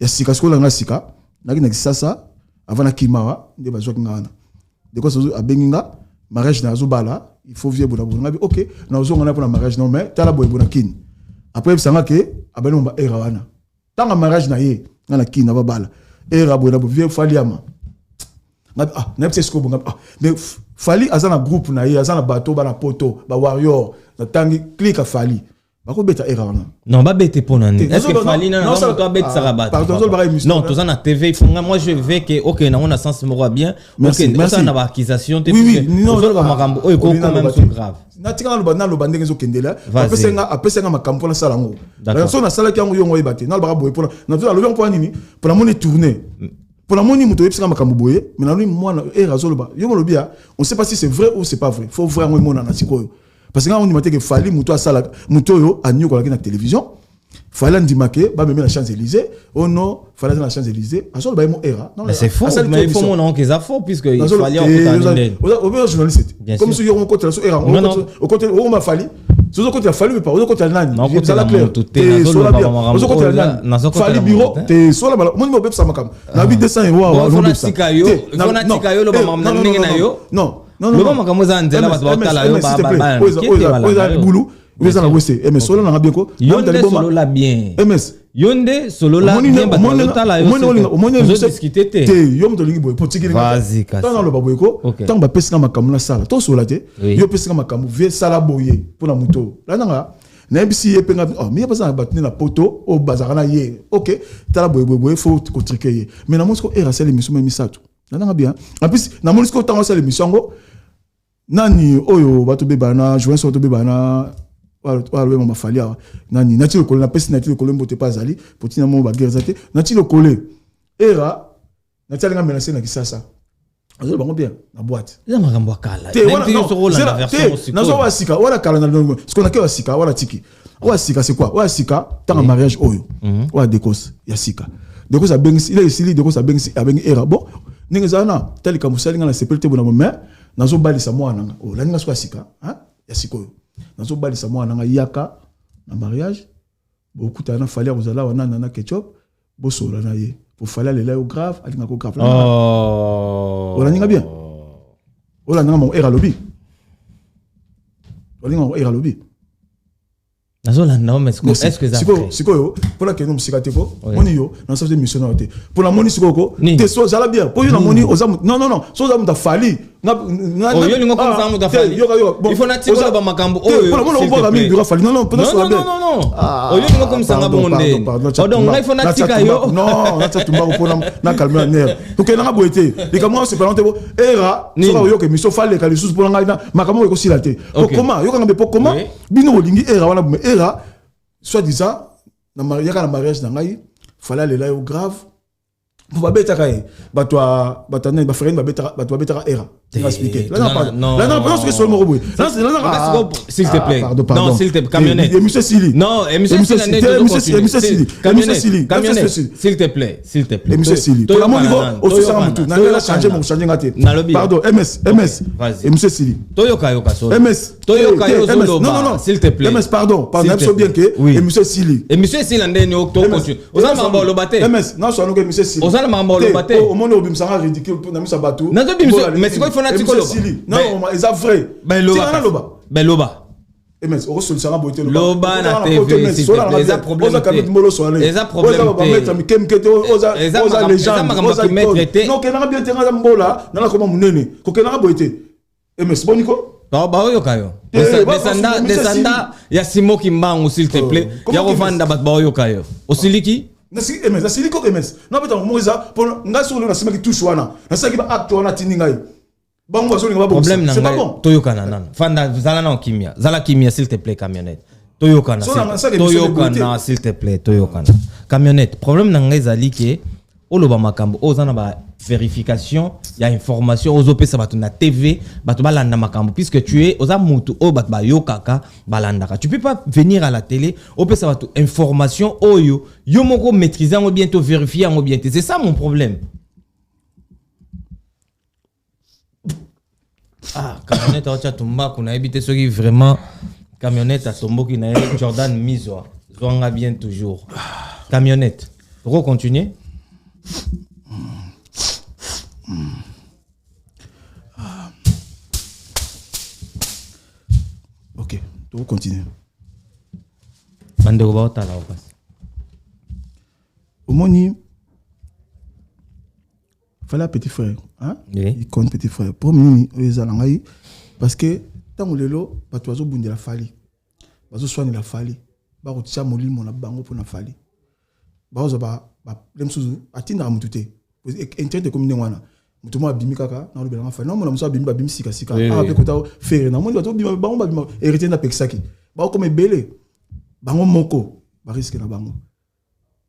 ya sika siko nga sika naki na sasa avant na kimawa nde ba joki ngana de cos abenga mariage na zobala il faut vieux bona bona ok na zo ngana pour mariage non mais tala boy bona kin après bisanga ke abano ba era wana tanga mariage na ye na kin na babala era bona vieux faliama ah na pse sko bonga mais fali azana groupe na ye azana bateau bana poto ba warrior na tangi click fali bako beta era wana non ba bete pona ni est-ce que fali na non toi bete ça ba non tous na TV moi je veux que ok na on a sens moro bien ok ça na ba accusation te oui non ba makambo o ko quand même c'est grave na tika na lo bandenge zo kendela apesenga makambo na sala ngo so na sala ki ngo yongo ibate na ba boye pona na to lo bien nini pour la monnaie tourner pour la monnaie muto epsanga makambo boye mais na lui moi era zo lo ba yongo lo bia on sait pas si c'est vrai ou c'est pas vrai faut vraiment mona na sikoyo parce que on dit que fali muto asala muto yo anyo ko la télévision fallait ndimake ba même la Champs-Élysées oh non fallait la Champs-Élysées asol ba mo era non mais c'est faux mais il faut mon nom que ça faux puisque il fallait en côté au journaliste comme si yo on côté so era au côté on m'a fallu so côté la fallu mais pas au côté nani ça la clair te so la bien au côté nani fali bureau te so la mo mo be ça makam na 200 euros on a tikayo on a tikayo lo ba mamna ningi na yo non non non makambo za nzela ba tala yo ba bulu vous allez wese ms solo na bien ko yonde solo la bien ms yonde solo la bien ba tala yo on discuter te yo mto lingi boy potiki vas-y tant lo baboy ko tant ba pesika makambo na sala to solo te yo pesika makambo vie sala boye pour na muto la nanga na bisi ye penga oh mais pas ça batni na poto o bazarana ye ok tala boye faut ko triquer mais na mosco era sala émission même misatu la nanga bien en plus na mosco tant sala émission ngo nani oyo bato bebana joint so to bebana wala mama falia nani nati le coller na pesi nati le coller mbote pas ali potina mo ba guerre zate nati le coller era nati nga menacer na kisasa azo bango bien na boîte ya makambo akala même yo so rola na version aussi nazo wasika wala kala na ce qu'on a que wasika wala tiki wasika c'est quoi wasika tant mariage oyo wala décos ya sika décos a bengisi il est ici décos a bengisi abengi era bon ninga zana talika musalinga na sepelte bona mais nazo balisa mwana nga o laninga so sika hein ya sikoyo nazo balisa mwana nga yaka na mariage beaucoup tana fallait ozala wana na ketchup bo sola na ye pour fallait le là grave alinga ko grave o laninga bien o laninga mo era lobby o laninga mo era lobby nazo la non mais est-ce que ça sikoyo pour la que nous sikate ko moni yo na ça de mission na te pour la moni sikoko te so zala bien pour yo na moni ozam non so ozam ta fali il faut n'attirer pas makambo. Non, non, comme ça, pardon, il faut n'attirer non, na calmer nerf. Donc il n'a pas été. Les camarades c'est pas era, ça va yoke mission fallait que les sous pour l'engager makambo ko silate. Comment yoka ngbe comment bino lingi era wana era soit disant na mariage na ngai fallait aller là au grave. Vous va bêta kai batwa batane ba frère ba bêta era. Tu vas expliquer. Là non parce que sur le robot. Là s'il te plaît. Non, s'il te plaît, camionnette. Monsieur Sili. Non, monsieur Sili. Camionnette. S'il te plaît, monsieur Sili. Pour mon niveau, aussi ça mutu. Na la changer mon changer ngate. Pardon, MS. Monsieur Sili. Toyoka yoka so. MS. Non, s'il te plaît. MS pardon, même bien que monsieur Sili. Et monsieur Sili ndeni okto continue. Oza mambo lo bate. MS, non so que monsieur Sili. Oza mambo lo bate. Au monde obim ça ridicule na misa batu. Mais c'est quoi non, ils ont vrai. Loba. Mais on solution beauté Loba na TV, les a problème. Les a problème. Non, qu'elle a bien terrain mbola, na comment munene. Ko qu'elle a beauté. MS boniko. Ba yo kayo. Desanda ya Simo Kimbangu s'il te plaît. Ya rovanda bat ba yo kayo. Osiliki Nasi MS, nasi liko MS. Non peut-être moi ça pour ngaso na sima ki touche wana. Na ça ki ba acte wana tiningai. Problème c'est pas bon. Toyokana nan. Fanda zala na kimia. Zala kimia s'il te plaît camionnette. Toyokana s'il te plaît Toyokana. Camionnette. Problème na ngai zali ke oloba makambo ozana ba vérification, il y a information aux OP ça va na TV, batu balanda makambo puisque tu es oza mutu o bat ba yokaka balandaka. Tu peux pas venir à la télé, OP ça va tout information oyo yo moko maîtriser en bientôt vérifier en bien. C'est ça mon problème. Camionnette à Tumba, qu'on a évité ce qui vraiment camionnette à Tombo qui n'a Jordan Misoa. Zonga bien toujours. Camionnette. Pour continuer. Ok, pour continuer. Bande au bas, au moni. Fallait petit frère, hein? Oui. Il compte petit frère. Pour moi, parce que tant que l'élo, bah tu as besoin de la fali, bah tu soignes la fali, bah tu tiens mon lit mon abango pour la fali, bah tu bah les choses atteindre à mon touté. Intérêt de communier wana. Mutu mo bimi kaka na lo belanga fali. Non mo na musa bimi ba bimi sika. Ah pe kota faire na mo ndo bimi ba bimi hérité na pexaki. Bah comme belé, bango moko, bah risque na bango.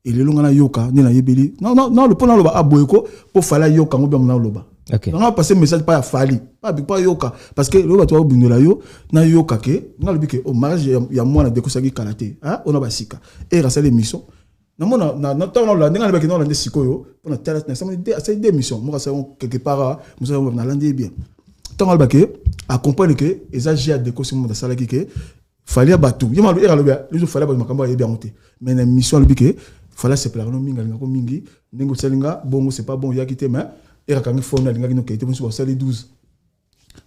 Et le long yoka ni na yebeli non le pona loba aboyeko pour fala yoka ngo bia loba. OK. On a passé message pas à fali pas yoka parce que loba to bundela yo na yoka ke na lobi ke au mariage ya moi na dekosaki kalaté hein on a basika et rasa l'émission na mona na temps la ndinga lebaki na ndesikoyo pour na télé na c'est des émissions moi ça quelque part nous avons na landé bien temps lebaki accompagner que ezagir décoration mo da sala ki ke fali abatu yema era lobia les fali ba makamba ya bien monter mais na mission lebiki fallait se plaire non minga linga ko mingi ndingo selinga bongo c'est pas bon ya kité mais era kangi fona linga kino kité bonso sali 12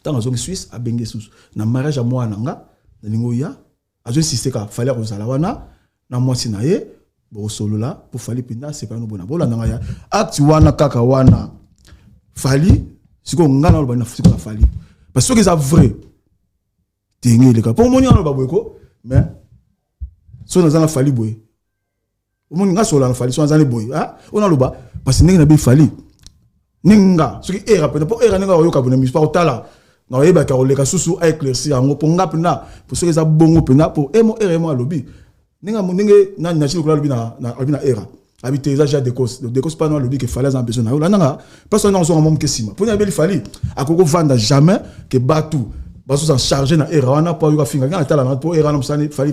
tant azongi Suisse a bengé sous na mariage à moi nanga ndingo ya azo insisté fallait ko sala wana na mwasi na ye bo solo là pour fallait pinda c'est pas no bona bola nanga ya acte wana kaka wana fali siko ngana lo bana siko fali parce que c'est vrai tingi le ka pour moni on ba boyko mais so na zana fali boy on nga sola na fali so nzali boy ah ona loba parce que ninga bi fali ninga ce qui era pour era ninga oyoka bona mi pas otala na oyeba ka oleka susu a éclaircir ngo pour nga pena pour ce que ça bongo pena pour emo emo lobi ninga ninge na na chilo lobi na era habité déjà des causes pas non lobi que fallait en besoin na nanga parce que on so ngom kesima pour na bi fali akoko vanda jamais que batu baso s'en charger na era wana pas yoka finga na tala na pour era na msani fali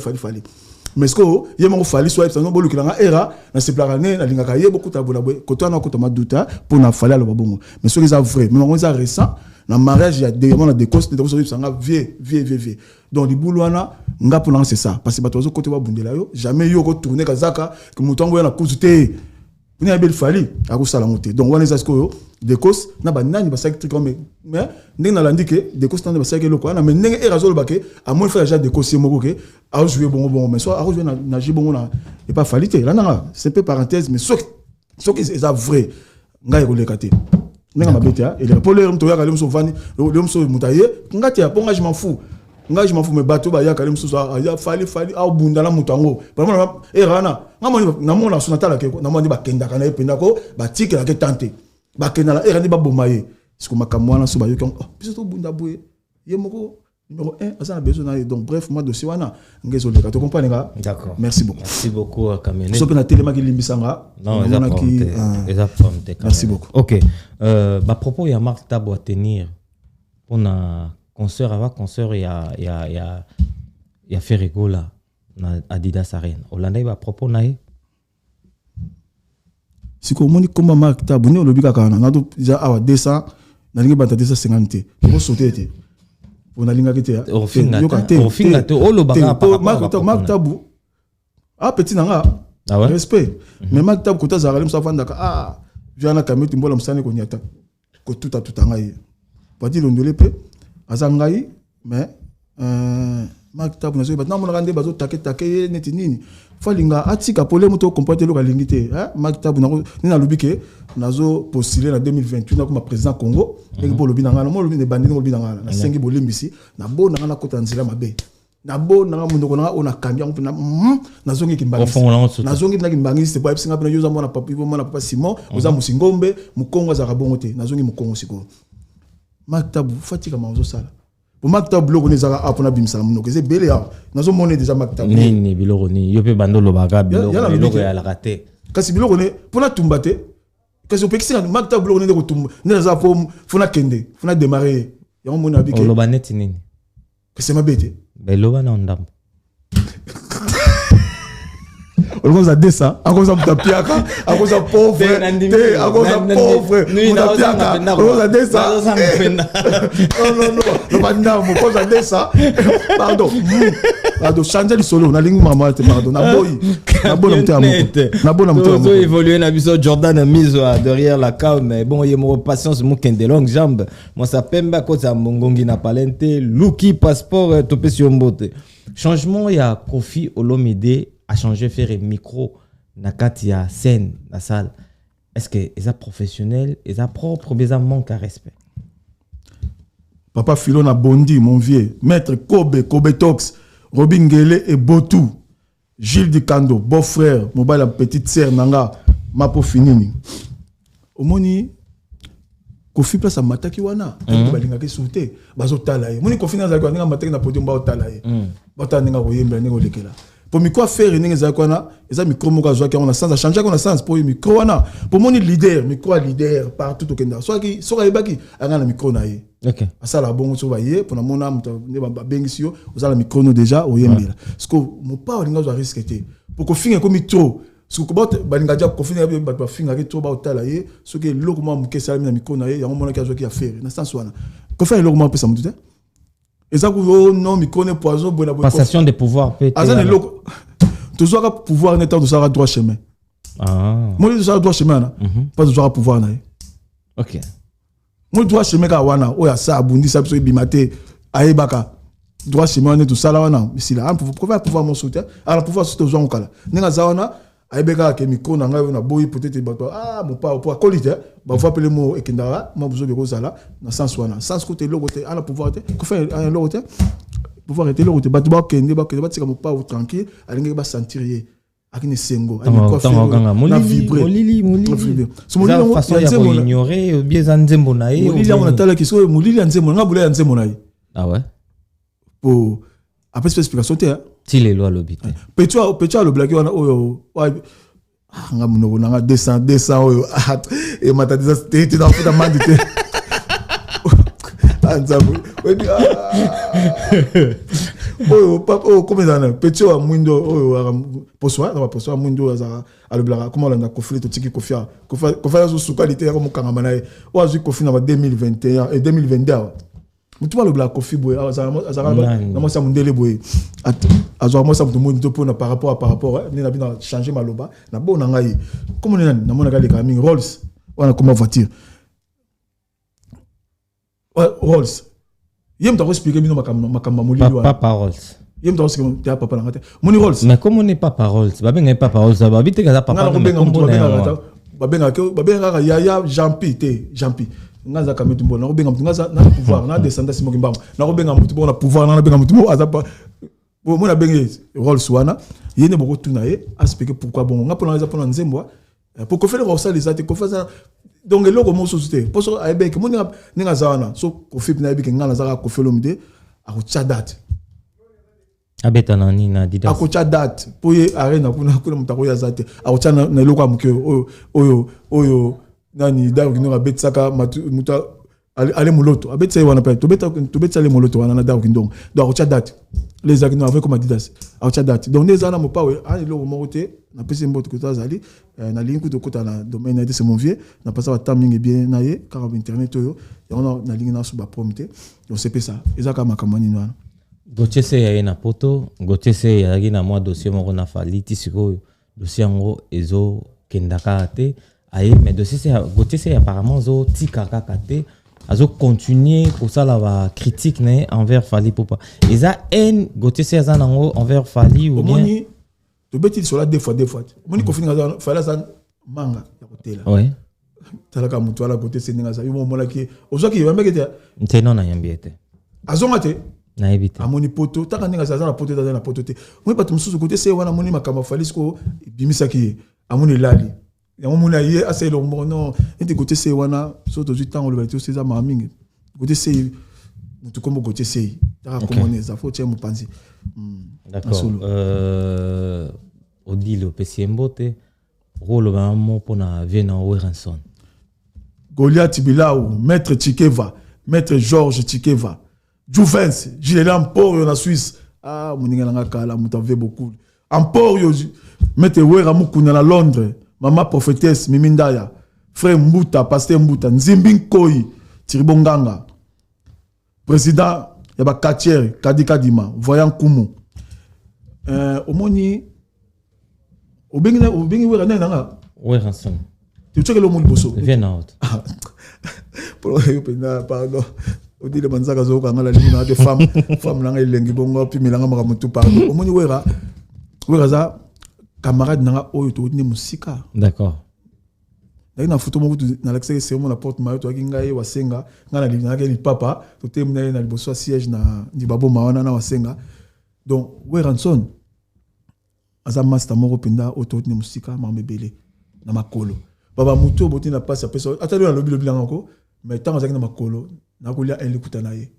mais ce que il y a mon fali soit ça bolu kilanga era na se plarané na linga kaye beaucoup tabola boy koto na koto maduta pour na fali alo babongo mais ce que ça vrai mais on ça récent na mariage il y a des causes de causes ça vieux donc les boulwana nga pour c'est ça parce que bato côté wa bundela yo jamais yo ko tourner kazaka que mutango ya na kuzuté ni abel fali ako sala ngote donc wana ça ce que des causes na ba nani ba sa truc mais ndenge na landi ke des causes na ba sa ke loko na mais ndenge erazolo ba ke à moins faire déjà des causes moko ke a jouer bon mais soit a jouer na jibongo na et pas falité là na c'est peu parenthèse mais ce qui est ça vrai nga ko lekate Nenga mabeta et pour les mto ya kalem so vani le mso mutaye ngati ya ponga je m'en fous mais bato ba ya kalem so ya fali au bunda la mutango vraiment rana ngamoni na mona sonatala ke na moni ba kenda kana ependa ko ba tikela ke tante ba kenda la rani ba bomaye siko makamwana so ba yo oh biso to bunda boye yemoko numéro 1 asa na besoin na donc bref moi dossier wana ngezo le ka to comprendre nga. D'accord, merci beaucoup Kamene so pena telema ki limbisanga non merci beaucoup. OK bah propos ya Marc Tabo à tenir on a concert avant concert il y a Ferrego là na Adidas Arena Hollande ba propos nae siko moni komba Marc Tabo ne lobika kana na do ja awa 200 na lingi bata 250 ko sauter on a linga kete au finga te o lo banga Marc Tabo petit nanga respect mais Marc Tabo kota za galim sa fanda ka viana kameti mbola msane ko nyata ko tuta ngai pati londole pe azangai mais Marc Tabo na zo ba na mona ngande bazo take neti nini falinga atika pole moto comporter lo kalingi te Marc Tabo na lobike nazo postuler na 2028 na comme président Congo et pour lobi na ngana mo lobi ne bandi no lobi na ngana na sengi bolimbisi na bo na ngana kota nzira mabe na bo na mundo ko na ona kambia ko na zongi kimbangisi na zongi na kimbangisi pa singa pena yoza mona papa Simon oza musingombe mukongo za kabongo te na zongi mukongo siko Marc Tabo fatika mazo sala pour Marc Tabo lo konezaka apona bimsala muno ke c'est belé ya nazo mona déjà Marc Tabo ni biloko ni yo pe bandolo baga biloko ya la raté kasi biloko ne pona tumbate kasi opekisi na Marc Tabo lo konende ko tumba ne za fona kende fona démarrer ya mona bike lo baneti nini que c'est ma bête beloba na ndambo on commence à descendre on commence à mutapiaka on commence à pauvre on commence à pauvre mutapiaka on commence à descendre non le banda on commence à descendre pardon changer le solo na lingi mama te pardon na boy na bona mutamo évoluer na biso Jordan mise derrière la cam mais bon il me patience mon ken de longue jambe moi ça pemba ko za mongongi na palente Luki passeport topé sur mbote changement il y a Kofi Olomide a changé faire un micro na kati ya scène la salle est-ce que ils a professionnel ils a propre mais ça manque à respect papa Philo na bondi mon vieux maître Kobe Tox Robin Ngele et Botou Gilles Dikando beau-frère mobile petite sœur nanga mapo finini omoni Kofi place à mataki wana balinga ke souté bazo tala ye moni Kofi na za kwa nga mataki na podium ba tala ye ba tanga ko yemba ngo lekela pour micro faire ninga za kwa na eza micro moko azwa ki on a sans changer on a sans pour micro wana pour moni leader micro leader partout au Kenya soit ki soka ebaki anga na micro na ye OK asala bongo so ba ye pour na mona ne ba bengisio ozala micro no déjà o yembela parce que mo pa olinga zo risquer pour ko finga comme trop ce que bot balinga dia ko finga ba finga ke trop ba otala ye ce que loko mo mukesa na micro na ye ya mona ki azwa ki affaire na sens wana ko faire loko mo pesa mutu te ezako non micro ne poison bona passation de pouvoir peut-être azana loko toujours pouvoir n'étant de ça droit chemin moi de ça droit chemin na pas de pouvoir na OK moi droit chemin ka wana o ya sa abundi sa biso bimate ayebaka droit chemin ne tout ça là wana si là pouvoir mon soutien alors pouvoir surtout zo ngala ninga za wana ayebeka ke micro na ngai na boyi peut-être mon pas pour qualité ba faut appeler mo ekindara mo besoin de kozala na sens wana sens côté le côté ala pouvoir ko faire le côté pouvoir être le côté ba kende ba tika mo pas tranquille alinga ba sentir ye akini sengo ani ko faire na vibrer molili so molili façon ya ko ignorer bien za nzembo na ye molili on atala ki so molili ya nzembo nga bula ya nzembo na ye ouais pour après cette explication te ti le lo lobite petua le blague wana oyo nga muno nga 200 oyo e matatiza state na futa mandi te anzabu webi oyo papa o komezana petua mwindo oyo poswa mwindo za le blague comment on a conflit tiki kofia zo sukalite ya mukanga manaye o azu kofi na 2021 et 2022 mutu ba le blague kofi boy azara na mo sa mundele boy azwa mo sa mutu mundo pona par rapport ni na bina changer maloba na bona ngai comme on na mona kale ka mingi Rolls wana comme voiture Rolls yem ta expliquer bino makamba molili wana pas Rolls yem ta expliquer ta papa ngate moni Rolls mais comme on n'est pas Rolls ba benga papa Rolls ba biteka za papa babenga yaya Jampi te Jampi ngaza kametu mbona na benga ngaza na pouvoir na descendance simoki mbamo na benga mutu bona pouvoir na benga mutu azapa bon moi na benga rôle swana yene boko tuna ye expliquer pourquoi bon nga pona za pona nzembo pour ko faire ça les até ko faire donc eloko mo société pour so ayebeke mo ninga zawana so ko fit na yebeke ngana za ko faire l'omide a ko tchadat abeta nani na didas a ko tchadat pour ye arena kuna mutako ya zate a ko tchana na eloko amukyo oyo nani dawo kinonga betsaka muta ale moloto abetsa wana pe to betsa le moloto wana na dawo kindonga donc a ko tchadat les agnos avec comme Adidas a tchadat donc les ana mo pawe ani lo mo roté na pesi mboto ko tazali na ligne ko kota na domaine de c'est mon vieux na passa ba timing bien na ye car internet yo na ligne na suba promete donc c'est ça ezaka makamani wana Gauthier se ya na poto Gauthier se ya na moi dossier moko na fali ti siko dossier ngo ezo kendaka te aye mais dossier se Gauthier se apparemment zo tikaka kate azo continuer pour ça la critique né envers Fally Ipupa eza en Gauthier se za nango envers Fally ou bien to beti sur la deux fois moni ko finga Fally za manga ya kotela ouais talaka mutu ala côté se ninga za yo mo la ki ozoki yambeke te nteno na yambiete azonga te na ebite amoni poto taka ninga za na poto ta na poto te moi pas mususu côté se wana moni makamba Fally sko bimisaki amoni lali yango mona ye asa lo non ente côté se wana so to temps le bato c'est ça mamingi côté se mutu kombo côté se taka komone za faut tiens mo panzi d'accord Odile Pesiembote rôle vraiment pour na Viena Werenson Goliath Bilao maître Chikeva maître Georges Chikeva Juvens Gilelan Emporio na Suisse moninga nga kala mutave beaucoup Emporio maître Wera Mukuna na Londres Maman prophétesse Mimindaya frère Mbuta pasteur Mbuta Nzimbi Nkoi Tiribonganga président yaba Katier Kadikadima voyant Kumu omoni obengi wera nanga Werenson tu cheke lo mo liboso viens out pardon odile manzaka zo kanga la limina de femme nanga elengi bongo puis milanga maka mutu pardon omoni wera za camarade nanga oyo to ni musika d'accord na photo mo na l'accès c'est mon la porte mayo to kinga wasenga ngana limina ke papa to temna na liboso siège na ndibabo mawana na wasenga donc Werenson aza master moko penda auto ni musika mamebele na makolo baba muto boti na passe peso atali na lobi langa ko mais tant azaki na makolo na kolia un likuta na ye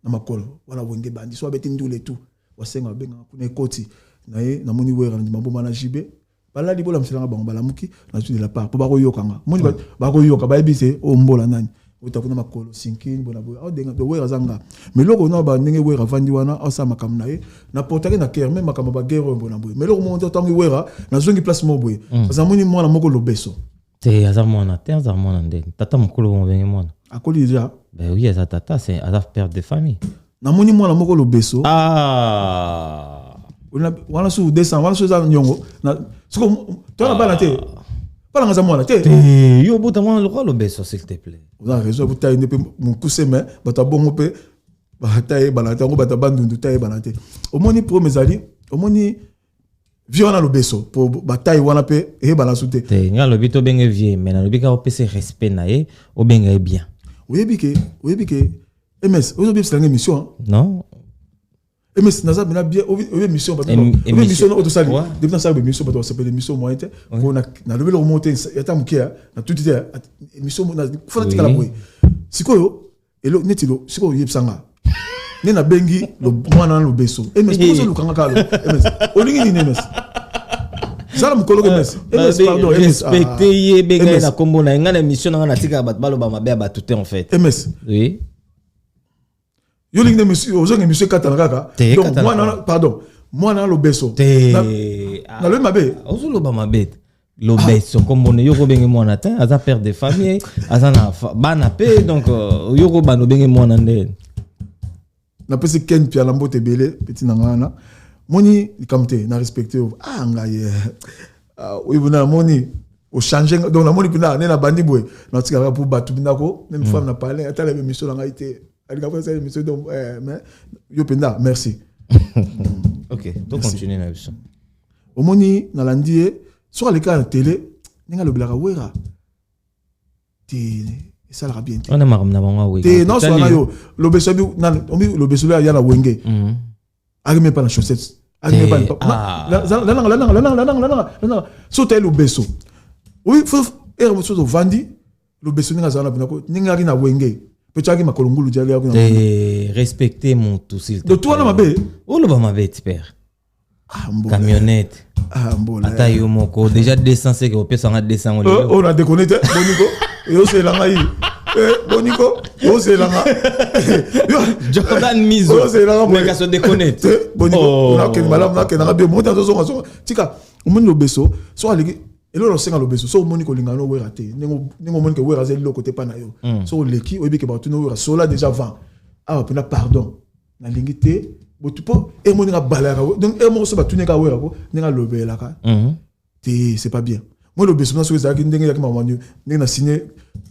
na makolo wala wenge bandi so abeti ndule tout wasenga benga kuna koti na ye na moni wera ndi maboma na jibe bala libola mselanga bango bala muki na tout de la part po ba ko yokanga moni ba ko yoka ba ebise o mbola nani utakuna makolo sinkin bona boya o denga do wera zanga mais loko no ba ndenge wera vandi wana o sa makam na ye na potake na kerme makam ba guerre bona boya mais loko mo tangi wera na zongi place mo boya parce que moni mwana moko lobeso te azamona te azamona ndeni tata mukulu mo bengi mwana akoli déjà ben oui eza tata c'est eza père de famille na moni mwana moko lobeso wana su descend wana su za nyongo na siko to na bana te Pas dans moi là, yo buta moi le rôle beso s'il te plaît. Vous avez raison, buta ine pe mon cousin mais bata bon pe bata balata ngo bata bandu taille balate. Au moni pro mes ali, au moni viona le beso pour bataille wana pe e balasute. Te nga le bito benge vie mais na le bika opese respect na e o benga bien. Oui bike MS, vous avez une émission non? MS naza bina bien émission émission auto sali depuis ça émission bato s'appelle émission moyen on a na level remonter yata mukia na tout était émission na fona tika la boy sikoyo elo netilo sikoyo yebsanga nena bengi lo mwana lo beso MS pozo lukanga kalo MS olingi ni MS zala mukolo MS pardon respecter ye benga na kombo na ngana émission na tika bat balo ba mabe ba tout en fait MS oui. Yo lingue monsieur monsieur Katanaka donc moi pardon moi na lo beso na le mabe ozo lo ba mabe lo beso comme on yo ko bengi moi na tin aza père de famille aza na bana pe donc yo ko ba no bengi moi na ndé na pesi ken pia lambo te belé petit nangana moni kamte na respecter ngaye oui bona moni au changer donc na moni pina na bandi boy na tika pour batu binako même femme na parler ata la émission na été mais yo penda merci. OK, donc continuer na biso. Omoni na landie sur les cas de télé ninga le blaga wera te ça la bien on a marre na bango oui te non so na yo le beso bi le beso ya na wenge agime pas la chaussette agime pas la so te le beso oui faut erre so vandi le beso ninga za na binako ninga na wenge peut-être ma kolongulu dia ya respecter mon tout s'il te de toi na mabe oh le ba mabe père camionnette ata yo moko déjà 200 c'est que opé ça 200 on a déconnecté boniko yo c'est la ngai boniko yo c'est la ngai Jordan Mizo yo c'est la ngai mais ka se déconnecte boniko na ke malam na ke na bien monta zo tika omoni lo beso so aliki elo lo senga lo beso so omoni ko lingano we raté ningo omoni ke we razel lo côté pa na yo so leki oyebi ke ba tu no we so là déjà vent ah pena pardon na lingité botupo et mon nga balaka donc et mon so ba tuner ka wera ko nga lobela ka c'est pas bien moi le besoin so ezaki ndenge yaki mamanyu ndenge na signé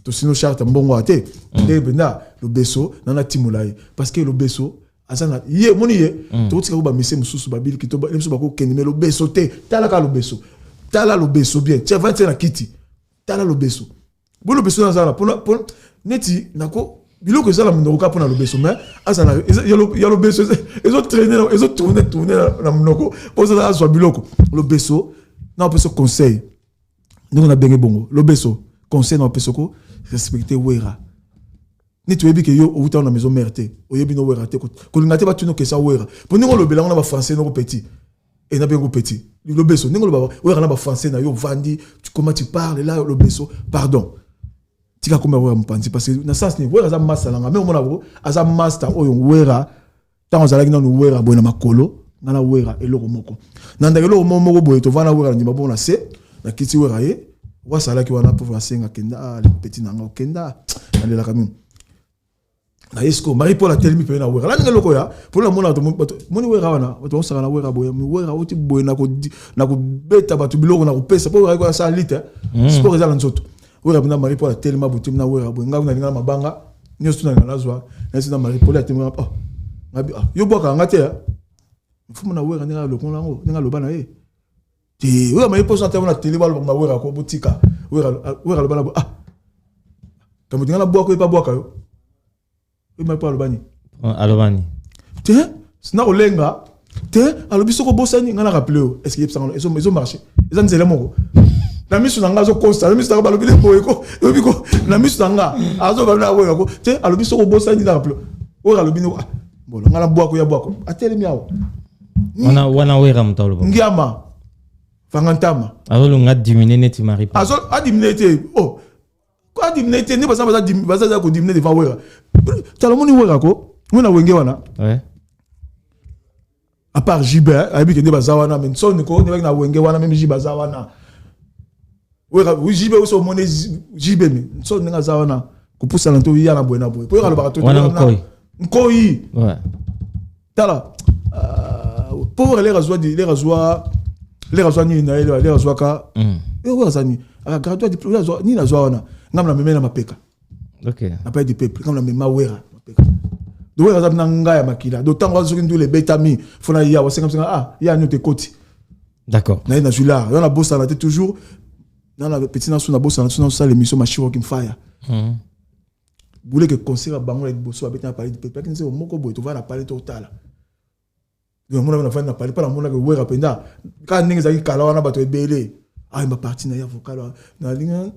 to sino charte mbongo ate ndenge benda le beso na timulaye parce que le beso azana ye moni ye to tika ko ba mise mususu ba bil kito ba mususu ba ko kenime le beso te tala ka le beso bien tu vas na kiti tala le beso bon le beso na zala pour neti nako biloko ezala munoko ka pona lobeso mais azana ya lobeso ezo traîner ezo tourner na munoko pour ça azwa biloko lobeso na peso conseil ndeko na benge bongo lobeso conseil na peso ko respecter wera ni tu ebi ke yo outa na maison merte oyebi no wera te ko lingate ba tuno ke sa wera pour ningo lobela na ba français no petit et na bengo petit lobeso ningo lo ba wera na ba français na yo vandi comment tu parles là lobeso pardon tika kuma wera mpanzi parce que na sens ni wera za master langa mais omona bo aza master oyo wera tango zalaki na wera boye na makolo na wera eloko moko na ndakelo moko boye to vana wera ndima bona se na kiti wera ye wa salaki wana pour asenga kenda le petit nanga kenda na lela kamu na esko mari pour la telmi pe na wera la ngelo ko ya pour la mona to moni wera wana to sala na wera boye wera oti boye na ko beta batu biloko na ko pesa pour ko sa lite sport ezala nzoto wera bina mari pour la telma butim na wera boye nga na mabanga nyosu na lazwa na sina mari pour la telma ngabi yo boka ngate ya mfumo na wera ninga lo konlango ninga lo bana e ti wera mari pour santé na télé ba lo ba wera ko botika wera lo bana comme dinga na boka ko pa boka yo mari pour lo bani alobani te sina olenga te alobi soko bosani ngana rappeler est-ce que ils ont marché ils ont nzela moko na misu nanga zo kosta na misu nanga balobi le boyeko yobiko na misu nanga azo ba na wera ko te alobi soko bosani na rappeler wera alobi no bolo ngala bwako ya bwako ateli miawo wana wera mtalo ngiama fangantama azo nga diminuer net mari azo diminuer te ko diminuer te ne baza ko diminuer devant wera talo moni wera ko mona wenge wana ouais à part Jibe abi ke ne bazawana mais son ko ne na wenge wana même Jibe bazawana wera Jibe so moni Jibe mais son nga zawana ko poussa lanto ya na boy pour le barato nkoi ouais tala pour les rasoirs ni na les rasoirs ka wera zani aka graduate diplôme ni na zawana ngamna memena mapeka OK na pas de peuple ngamna mema wera mapeka do wera za nanga ya makila do tango zo kindu le betami fona ya wa 50 ya nyote koti d'accord na jula on a bossa la tête toujours dans la petite nation na bossa na ça l'émission machiro qui me fire boule que conseil bango et bosso abeta parler de peuple qui c'est moko boy to va la parler total donc mon na na parler pas mon que wera penda quand ninga za kala wana bato ebele ma partie na ya vocal na linga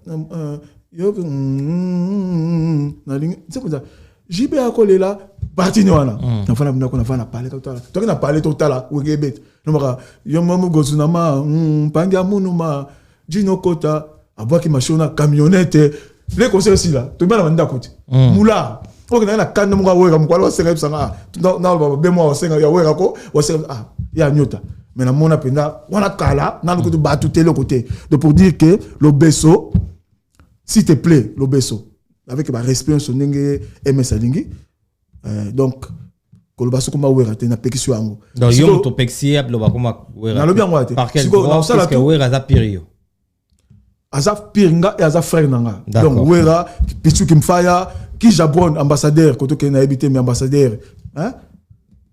yo na linga c'est comme ça JB a collé là partie ni wana na fana bina ko na fana parler total to na parler total wenge bet no maka yo mamu gozuna ma panga munuma jino kota abaki machona camionnette les conseils aussi là to bana manda koti mula o kana na kanda munga wega mkwala wasenga bisanga na be mo wasenga ya wega ko wasenga ya nyota mais na mona penda wana kala na ko to batu tele côté donc pour dire que le beso s'il te plaît le beso avec ba respect son ndenge MS alingi donc kolobaso kuma wera te na pekisio yango donc yo to pexie abloba kuma wera na lobi yango ate par quel droit parce que wera za pirio aza piringa et aza frère nanga donc wera pichu kimfaya ki jabron ambassadeur koto ke na habité mais ambassadeur hein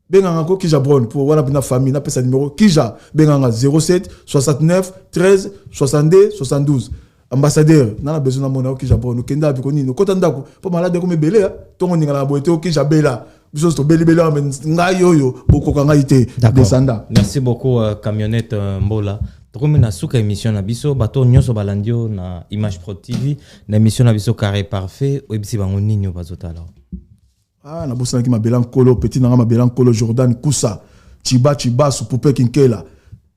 benganga ko ki jabron pour wana bina famille na pesa numéro kija benganga 07 69 13 62 72 ambassadeur na besoin na mona ki Japon kenda bi konino kota ndako po malade ko mebele to ngoninga na boete o ki Jabela biso to beli ngai yoyo boko ngai te descenda. Merci beaucoup camionnette Mbola. Comme na suka émission na biso bato nyonso balandio na Image Pro TV na émission na biso Carré Parfait oyebisi bango nini bazotala. Na bosana ki mabela nkolo petit na mabela nkolo Jordan Kusa chiba su poupée kinkela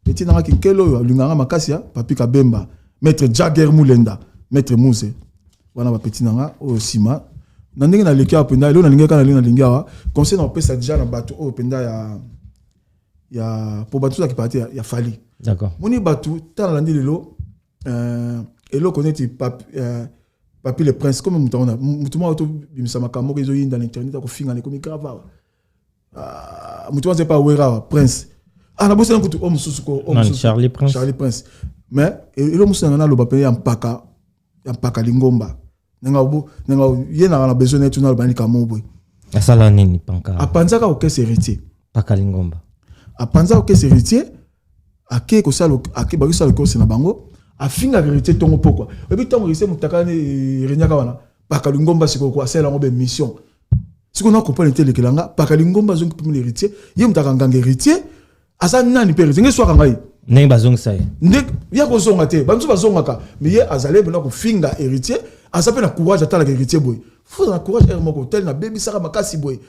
petit na kinkelo linganga makasi ya papi Kabemba maître Jagger Mulenda maître Muse wana ba petit na o sima na ndenge na lekia penda elo na lingaka na lina lingawa conseil na pesa déjà na bato o penda ya po bato ki parti ya fali. D'accord. Moni bato tan landi lelo elo connaît papi le prince comme mutona mutuma auto bimisa makambo kezo yinda na internet ko finga ne komi grava mutuma c'est pas wera prince na bosse na kutu homme susuko Charlie Prince mais elo musana na loba pe ya mpaka lingomba nga yena na besoin d'être na loba ni kamobwe asala nini panka apanzaka au caisse héritier paka lingomba apanza au caisse héritier ake ko sala ake ba sala ko na bango afinga héritier tongo pokwa et puis tongo ise mutakane renyaka wana paka lingomba siko ko asala ngo be mission siko na ko pona telekelanga paka lingomba zonki pour l'héritier ye mutaka nganga héritier asa nani pe héritier ngeso ngai ne bazong sai ndek ya ko zonga te bantu bazongaka mais ye azale bena ko finga héritier asa pe na courage atala héritier boy faut na courage er moko tel na baby saka makasi boy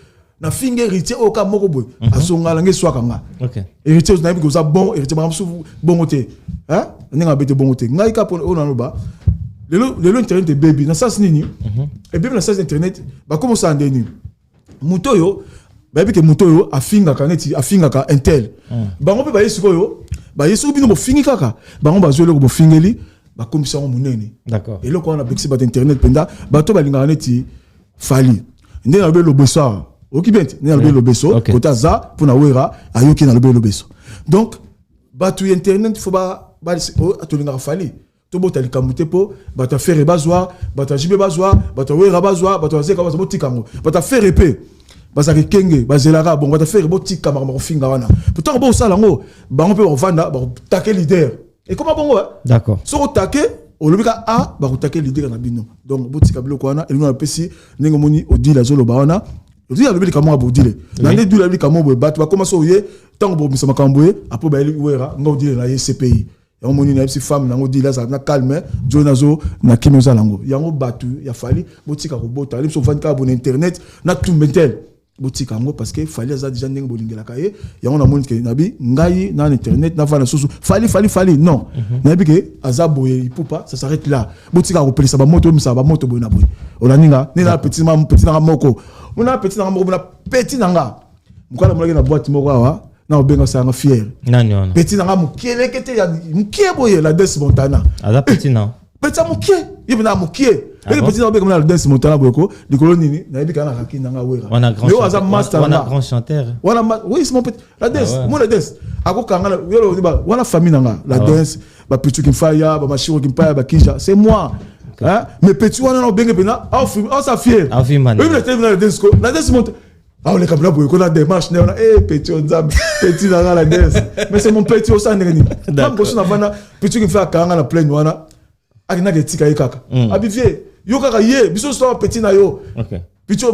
na finga héritier o ka moko boy asonga la ngeso kanga OK héritier na bi ko za bon héritier ba msu bon te hein ninga bete bon te ngai ka pona ona no ba lelo internet de baby na sas nini et baby na sas internet ba comment ça ndeni mutoyo baby ke mutoyo afinga kaneti afinga ka intel bango pe ba yesu koyo ba yesu bino bo fingi kaka bango ba zolo ko bo fingeli ba komisa ngo munene. D'accord. Et là, quand on a bexé bat internet penda bato ba linga neti fali ndé na be lo beso okibente ndé na be lo beso kota za pona wera ayoki na be lo beso donc bato internet faut ba to linga fali to bota likamute po bato faire bazwa bato jibe bazwa bato wera bazwa bato zeka bazwa botikango bato faire pe bazaki kenge bazelaka bon bato faire botika mako finga wana pourtant bo sala ngo bango pe vanda ba taquer leader. Et comment bon d'accord. So attaqué au lobika a ba attaquer l'idée na bino. Donc botika biloko wana elino na pesi ndenge moni odila zolo ba wana. Odila lobika kamo abodile. Na ndé dula lobika mo bo bat ba commencer oye tango bo misama kamboye apo ba eli wera ngodile na CPI. Ya moni na pesi femme na ngodila za na calme jonazo na kimoza lango. Yango batu ya fali botika ko bota limso vanka bon internet na tumbentel. Botika ngo parce que fallait ça déjà ndenge bolingela kaye ya on a montre que nabi ngai na internet na vana susu fallait non nabi ke azaboye ipupa ça s'arrête là botika ko pelisa ba moto misa ba moto boy na boy olaninga ni na petit na moko on a petit na moko na petit nanga mukala molaki na boîte moko awa na obenga sanga fier nani ona petit nanga mukele kete ya mukie boye la Des Montana ala petit na petit mukie yebina mukie. Et le petit comme la Des Montana boyko di kolonini na yebi kana rakina nga wera on a grand chanteur oui c'est mon petit la Des mon la Des ako kanga yolo ba wana famille nanga la Des ba pitu kimfaya ba mashiro kimpaya ba kija c'est moi hein mais petit wana no benge pena au sa fier man oui la Des la Des Montana ah on les kabla boyko la démarche na petit onzam petit nanga la Des mais c'est mon petit au sa ndeni même ko na vana pitu kimfaya kanga na plein wana akina ke tika yekaka abivie yo kaka ye biso so petit na yo OK pichu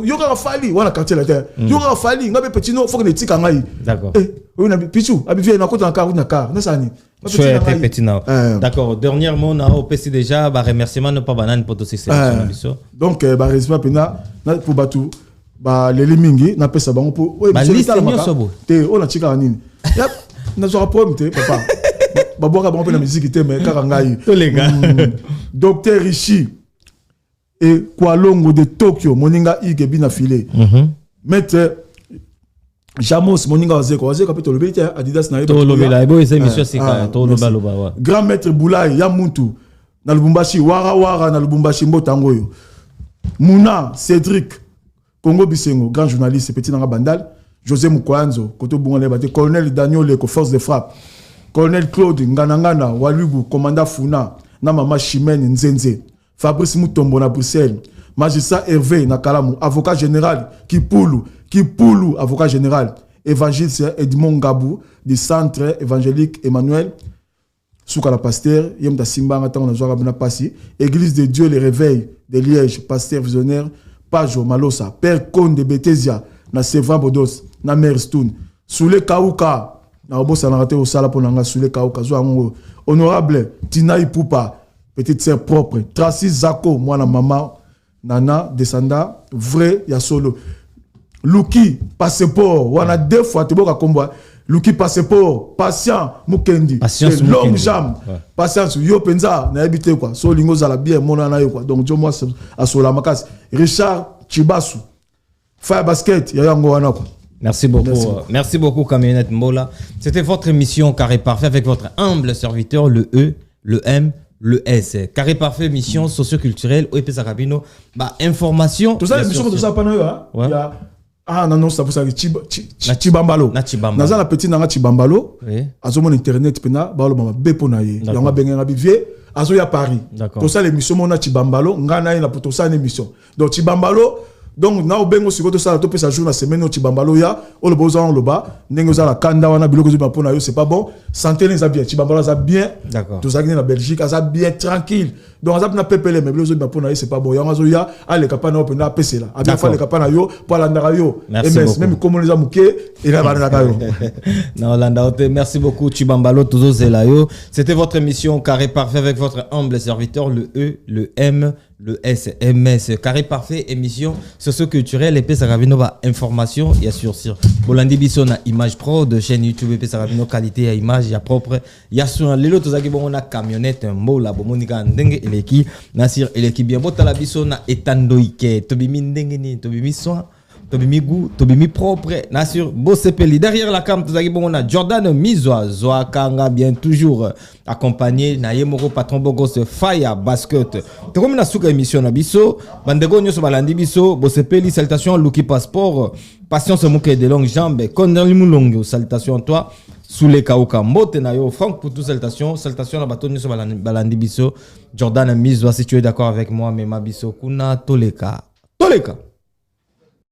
yo kaka fali wana quartier la terre yo kaka fali ngabe petit no faut que tika ngai d'accord oui na pichu abivie na kota na car na sani petit na d'accord dernièrement na au PC déjà ba remerciement ne pas banane pour tous ces biso donc ba remerciement pena na pour batu ba leli mingi na pesa bango pour ba liste nyoso te ona tika nini yep na zo rapport te papa baboka bon pe na musique te mais kaka ngai tous les gars Docteur Rishi et Kwalongo de Tokyo moninga igebi na filé maître Jamos moninga wazeko kapito lobeli Adidas na to lobela ebo ese mission sika to loba grand maître Boulay ya muntu na Lubumbashi wara na Lubumbashi mbotango yo Muna Cédric Congo Bisengo grand journaliste petit nanga bandal José Mukwanzo koto bungale bate colonel Daniel Leko force de frappe colonel Claude Nganangana Walubu commandant Funa na mama Chimène Nzenze Fabrice Mutombo na Bruxelles magistrat Hervé na Kalamu avocat général Kipulu avocat général évangéliste Edmond Gabou du centre évangélique Emmanuel Souka la pasteur, yem ta simba ngata on a joué à passi. Église de Dieu, les réveils de Liège, pasteur visionnaire, Pajo Malosa, Père Cône de Bétésia, na Seva Bodos, na Mère Stoun, Soule Kauka, na Obosa na raté au sala pour nanga Soule Kauka, honorable Tina Ipupa, petite sœur propre, Tracy Zako, moi la maman, Nana, descendant, vrai, ya solo. Luki, passeport, wana 2 fois, tu boka combat. Luki passeport, patient, Mukendi. Patience, longue jambe. Patience, yo penza, na habité quoi. So lingo za la bien, mon na yo quoi. Donc, je moi, à Sola Makas. Richard Chibasu. Fire basket, ya yango wana quoi. Merci beaucoup. Merci beaucoup, Camionnette Mbola. C'était votre émission Carré Parfait avec votre humble serviteur, le E, le M, le S. Carré Parfait, émission socio-culturelle, OEP Sakabino. Bah, information. Tout ça, l'émission, tout ça, pas nous, hein. Il y a. Ah non, c'est pour ça que Chibambalo. Naza la petite nanga Chibambalo. Azo mon internet pena, balo mama beponaye. Yanga benga bivie, azo ya Paris. Tout ça l'émission mona Chibambalo, ngana na pour tout ça l'émission. Donc Chibambalo, donc na obengo siko tout ça to pesa jour na semaine no Chibambalo ya, o le boza on le ba, nengo za la kanda wana biloko zo pona yo, c'est pas bon. Santé les a bien, Chibambalo za bien. D'accord. Tout ça qui na Belgique, ça bien tranquille. Donc azap na pepele mais biloko zo pona yo, c'est pas bon. Yanga zo ya, ale kapana opena pese là. A bien fa le kapana yo, pour la ndara yo. Même comme les amuké et la banana yo. Non, Landaote, merci beaucoup Chibambalo Tozo Zelayo. C'était votre émission Carré Parfait avec votre humble serviteur, le E, le M, le SMS. Carré Parfait, émission socio-culturelle et Pesarabino information et sur Bolandi Bisso na image pro de chaîne YouTube Pesarabino qualité à image ya propre ya sur lelo tozaki bon na camionnette mbola bomonika ndenge eleki nasir eleki bien botala biso na etandoike tobimi ndenge ni tobimi soin tobimi goût tobimi propre nasir bosepeli derrière la cam tozaki bon na Jordan Mizwa Zoa Kanga bien toujours accompagné na yemoko patron bogos Fire Basket to comme na suka émission na biso bandego nyoso balandi biso bosepeli salutation Luki Passeport patience mouke de longues jambes Kondali Mulongo salutation toi sous les Kauka mbote na yo Franck pour tout salutation na bato nyoso balandi biso Jordan Mizwa si tu es d'accord avec moi mais ma biso kuna toleka